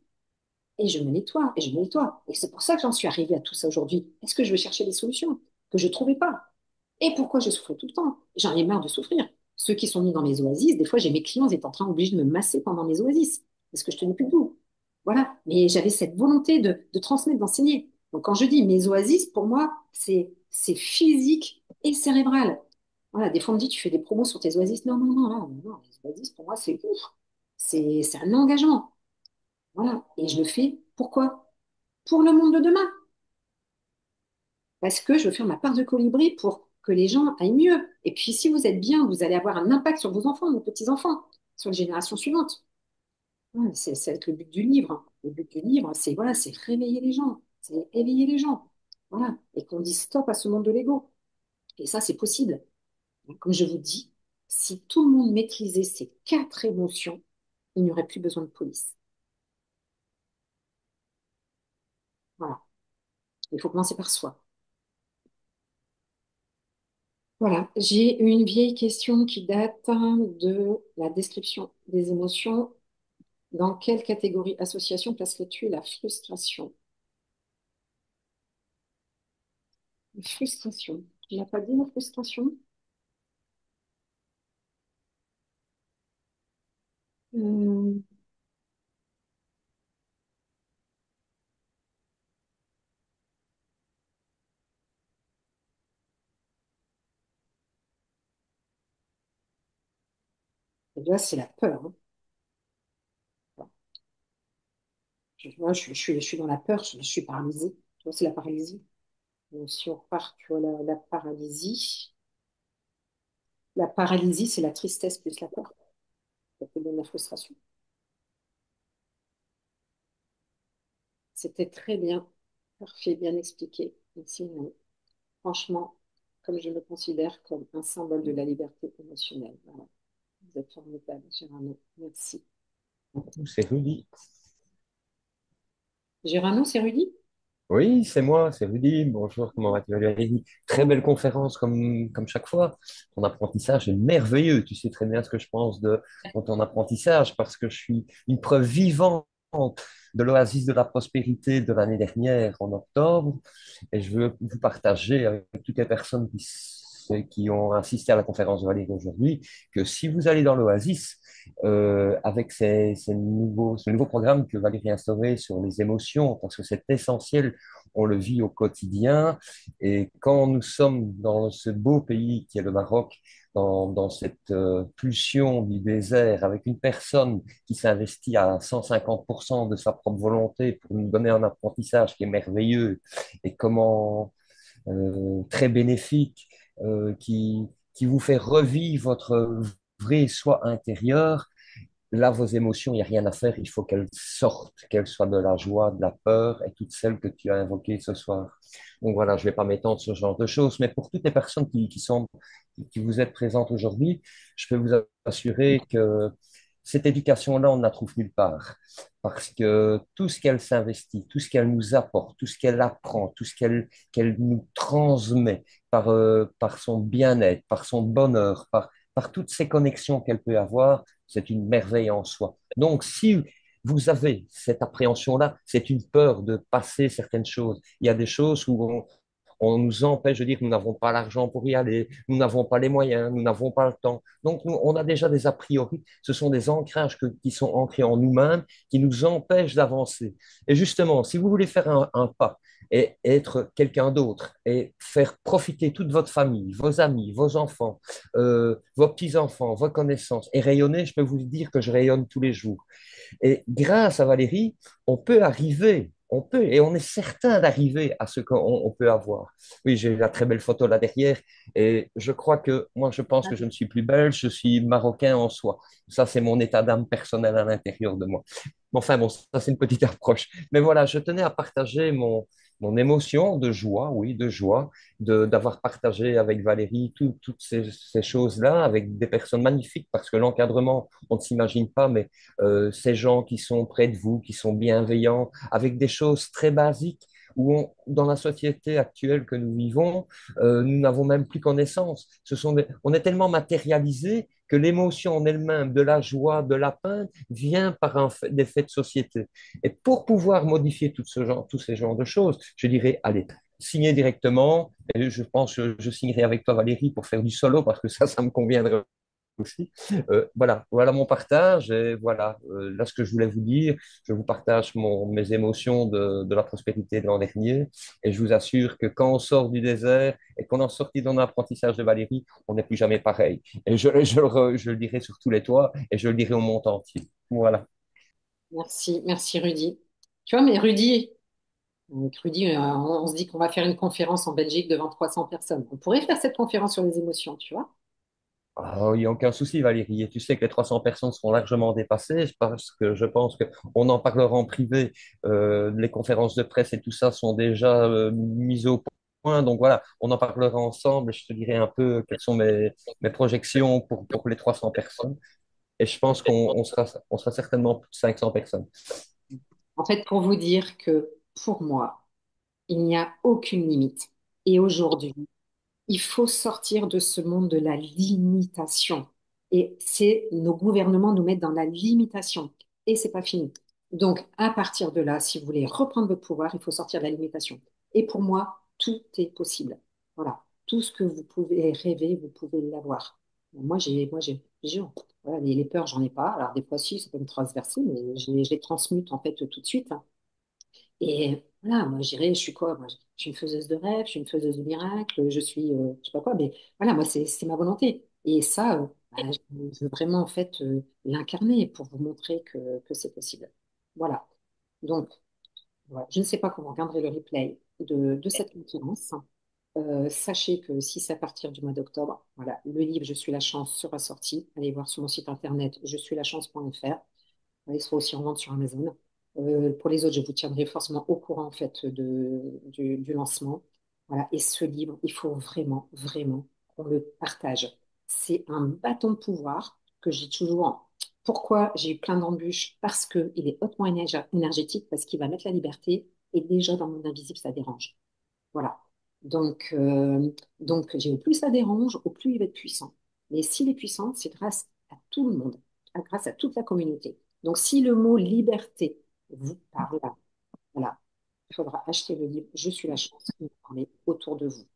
et je me nettoie et je me nettoie. Et c'est pour ça que j'en suis arrivée à tout ça aujourd'hui. Est-ce que je vais chercher des solutions que je ne trouvais pas? Et pourquoi je souffrais tout le temps? J'en ai marre de souffrir. Ceux qui sont mis dans mes oasis, des fois, j'ai mes clients, ils étaient en train obligés de me masser pendant mes oasis parce que je tenais plus debout. Voilà. Mais j'avais cette volonté de transmettre, d'enseigner. Donc, quand je dis mes oasis, pour moi, c'est physique et cérébral. Voilà. Des fois, on me dit, tu fais des promos sur tes oasis. Non, non, non, non, non. Les oasis, pour moi, c'est ouf. C'est un engagement. Voilà. Et je le fais. Pourquoi? Pour le monde de demain. Parce que je veux faire ma part de colibri pour que les gens aillent mieux. Et puis, si vous êtes bien, vous allez avoir un impact sur vos enfants, vos petits-enfants, sur les générations suivantes. Ouais, c'est le but du livre. Hein. Le but du livre, c'est voilà, c'est réveiller les gens, c'est éveiller les gens. Voilà. Et qu'on dise stop à ce monde de l'ego. Et ça, c'est possible. Comme je vous dis, si tout le monde maîtrisait ces quatre émotions, il n'y aurait plus besoin de police. Voilà. Il faut commencer par soi. Voilà, j'ai une vieille question qui date de la description des émotions. Dans quelle catégorie association placerais-tu la frustration? La frustration. Tu n'as pas dit la frustration? Euh, Là, c'est la peur. Hein. Moi, je suis dans la peur, je suis paralysée. Tu vois, c'est la paralysie. Donc, si on repart, tu vois, la paralysie. La paralysie, c'est la tristesse plus la peur. Ça peut donner la frustration. C'était très bien. Parfait, bien expliqué. Merci. Franchement, comme je me considère comme un symbole de la liberté émotionnelle. Voilà. Vous êtes formidable, Gérano. Merci. C'est Rudy. Gérano, c'est Rudy? Oui, c'est moi, c'est Rudy. Bonjour, comment vas-tu, Valérie? Très belle conférence comme chaque fois. Ton apprentissage est merveilleux. Tu sais très bien ce que je pense de ton apprentissage parce que je suis une preuve vivante de l'oasis de la prospérité de l'année dernière en octobre. Et je veux vous partager avec toutes les personnes qui ont assisté à la conférence de Valérie aujourd'hui que si vous allez dans l'oasis, avec ce nouveau programme que Valérie a instauré sur les émotions, parce que c'est essentiel, on le vit au quotidien. Et quand nous sommes dans ce beau pays qui est le Maroc, dans cette pulsion du désert, avec une personne qui s'investit à 150% de sa propre volonté pour nous donner un apprentissage qui est merveilleux, et comment très bénéfique, qui vous fait revivre votre vrai soi intérieur. Là, vos émotions, il n'y a rien à faire, il faut qu'elles sortent, qu'elles soient de la joie, de la peur et toutes celles que tu as invoquées ce soir. Donc voilà, je ne vais pas m'étendre sur ce genre de choses, mais pour toutes les personnes qui vous êtes présentes aujourd'hui, je peux vous assurer que cette éducation-là, on ne la trouve nulle part. Parce que tout ce qu'elle s'investit, tout ce qu'elle nous apporte, tout ce qu'elle apprend, tout ce qu'elle nous transmet par son bien-être, par son bonheur, par toutes ces connexions qu'elle peut avoir, c'est une merveille en soi. Donc, si vous avez cette appréhension-là, c'est une peur de passer certaines choses. Il y a des choses où on nous empêche de dire que nous n'avons pas l'argent pour y aller, nous n'avons pas les moyens, nous n'avons pas le temps. Donc, nous, on a déjà des a priori. Ce sont des ancrages qui sont ancrés en nous-mêmes, qui nous empêchent d'avancer. Et justement, si vous voulez faire un pas et être quelqu'un d'autre et faire profiter toute votre famille, vos amis, vos enfants, vos petits-enfants, vos connaissances et rayonner, je peux vous dire que je rayonne tous les jours. Et grâce à Valérie, on peut, et on est certain d'arriver à ce qu'on peut avoir. Oui, j'ai la très belle photo là derrière, et je crois que moi, je pense que je ne suis plus belge, je suis marocain en soi. Ça, c'est mon état d'âme personnel à l'intérieur de moi. Mais enfin, bon, ça, c'est une petite approche. Mais voilà, je tenais à partager mon émotion de joie, oui, de joie, d'avoir partagé avec Valérie toutes ces choses-là, avec des personnes magnifiques, parce que l'encadrement, on ne s'imagine pas, mais ces gens qui sont près de vous, qui sont bienveillants, avec des choses très basiques où dans la société actuelle que nous vivons, nous n'avons même plus connaissance. On est tellement matérialisé que l'émotion en elle-même, de la joie, de la peine, vient par des faits de société. Et pour pouvoir modifier tous ces genres de choses, je dirais, allez, signez directement. Et je pense que je signerai avec toi, Valérie, pour faire du solo, parce que ça me conviendrait aussi. Voilà mon partage et voilà là ce que je voulais vous dire. Je vous partage mes émotions de la prospérité de l'an dernier et je vous assure que quand on sort du désert et qu'on en sortit dans l'apprentissage de Valérie, on n'est plus jamais pareil. Et je le dirai sur tous les toits et je le dirai au monde entier. Voilà. Merci, merci Rudy. Tu vois, mais Rudy, on se dit qu'on va faire une conférence en Belgique devant 300 personnes. On pourrait faire cette conférence sur les émotions, tu vois? Ah, il n'y a aucun souci, Valérie. Et tu sais que les 300 personnes seront largement dépassées parce que je pense qu'on en parlera en privé. Les conférences de presse et tout ça sont déjà mises au point. Donc voilà, on en parlera ensemble. Je te dirai un peu quelles sont mes projections pour les 300 personnes. Et je pense on sera certainement plus de 500 personnes. En fait, pour vous dire que pour moi, il n'y a aucune limite. Et aujourd'hui, il faut sortir de ce monde de la limitation. Et c'est nos gouvernements nous mettent dans la limitation. Et c'est pas fini. Donc, à partir de là, si vous voulez reprendre votre pouvoir, il faut sortir de la limitation. Et pour moi, tout est possible. Voilà. Tout ce que vous pouvez rêver, vous pouvez l'avoir. Voilà, les peurs, j'en ai pas. Alors, des fois, si, ça peut me transverser, mais je les transmute, en fait, tout de suite. Et voilà, moi, je dirais, je suis quoi? Moi, je suis une faiseuse de rêves, je suis une faiseuse de miracles, je suis, je sais pas quoi, mais voilà, moi, c'est ma volonté. Et ça, bah, je veux vraiment, en fait, l'incarner pour vous montrer que c'est possible. Voilà. Donc, voilà. Je ne sais pas comment regarderez le replay de cette conférence. Sachez que si c'est à partir du mois d'octobre, voilà, le livre Je suis la chance sera sorti. Allez voir sur mon site internet je suis la chance.fr. Il sera aussi en vente sur Amazon. Pour les autres, je vous tiendrai forcément au courant en fait du lancement. Voilà. Et ce livre, il faut vraiment, vraiment qu'on le partage. C'est un bâton de pouvoir que j'ai toujours. Pourquoi j'ai eu plein d'embûches? Parce qu'il est hautement énergétique, parce qu'il va mettre la liberté. Et déjà, dans le monde invisible, ça dérange. Voilà. Donc, au plus ça dérange, au plus il va être puissant. Mais s'il est puissant, c'est grâce à tout le monde, grâce à toute la communauté. Donc, si le mot liberté vous parle, voilà, il faudra acheter le livre Je suis la chance de parler autour de vous.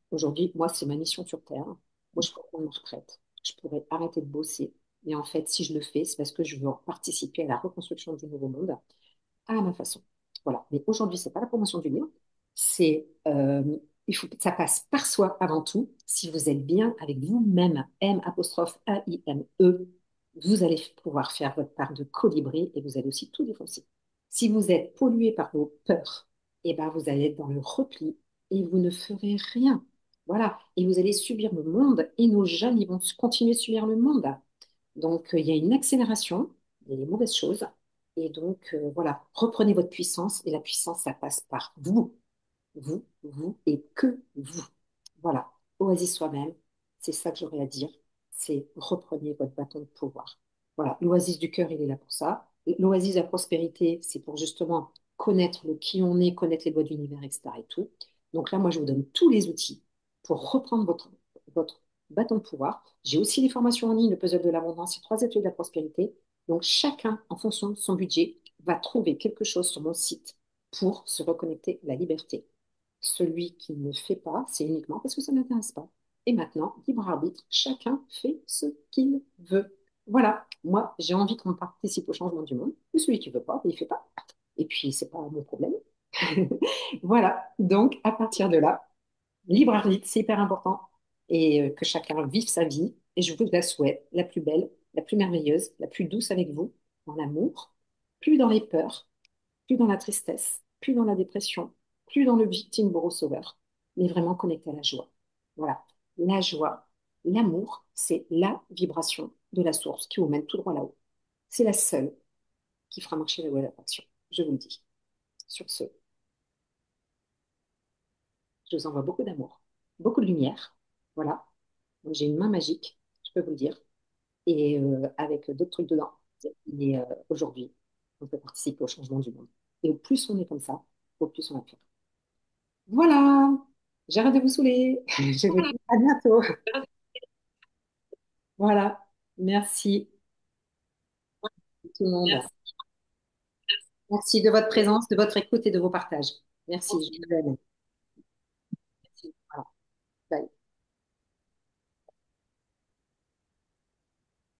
Aujourd'hui, moi, c'est ma mission sur Terre. Moi, je pourrais prendre ma retraite. Je pourrais arrêter de bosser. Mais en fait, si je le fais, c'est parce que je veux participer à la reconstruction du nouveau monde à ma façon. Voilà. Mais aujourd'hui, c'est pas la promotion du livre. C'est, il faut que ça passe par soi avant tout. Si vous êtes bien avec vous-même, M apostrophe A-I-M-E, vous allez pouvoir faire votre part de colibri et vous allez aussi tout défoncer. Si vous êtes pollué par vos peurs, eh ben vous allez être dans le repli et vous ne ferez rien. Voilà. Et vous allez subir le monde et nos jeunes, ils vont continuer de subir le monde. Donc, il y a une accélération, il y a des mauvaises choses. Et donc, voilà, reprenez votre puissance et la puissance, ça passe par vous, vous et que vous. Voilà, Oasis soi-même, c'est ça que j'aurais à dire, c'est reprenez votre bâton de pouvoir. Voilà, l'oasis du cœur, il est là pour ça. L'oasis de la prospérité, c'est pour justement connaître le qui on est, connaître les lois de l'univers, etc. et tout. Donc là, moi, je vous donne tous les outils pour reprendre votre bâton de pouvoir. J'ai aussi les formations en ligne, le puzzle de l'abondance et 3 ateliers de la prospérité. Donc chacun, en fonction de son budget, va trouver quelque chose sur mon site pour se reconnecter à la liberté. Celui qui ne fait pas, c'est uniquement parce que ça ne l'intéresse pas. Et maintenant, libre arbitre, chacun fait ce qu'il veut. Voilà, moi j'ai envie qu'on participe au changement du monde. Ou celui qui ne veut pas, il ne fait pas. Et puis, c'est pas mon problème. Voilà, donc à partir de là, libre arbitre, c'est hyper important. Et que chacun vive sa vie. Et je vous la souhaite, la plus belle, la plus merveilleuse, la plus douce avec vous, dans l'amour, plus dans les peurs, plus dans la tristesse, plus dans la dépression, plus dans le victime bourreau sauveur, mais vraiment connecté à la joie. Voilà. La joie, l'amour, c'est la vibration de la source qui vous mène tout droit là-haut. C'est la seule qui fera marcher la loi de l'attraction. Je vous le dis. Sur ce, je vous envoie beaucoup d'amour, beaucoup de lumière. Voilà. J'ai une main magique, je peux vous le dire, et avec d'autres trucs dedans. Et aujourd'hui, on peut participer au changement du monde. Et au plus on est comme ça, au plus on va faire. Voilà, j'arrête de vous saouler. Je vous dis à bientôt. Voilà, merci tout le monde. Merci de votre présence, de votre écoute et de vos partages. Merci, je vous aime.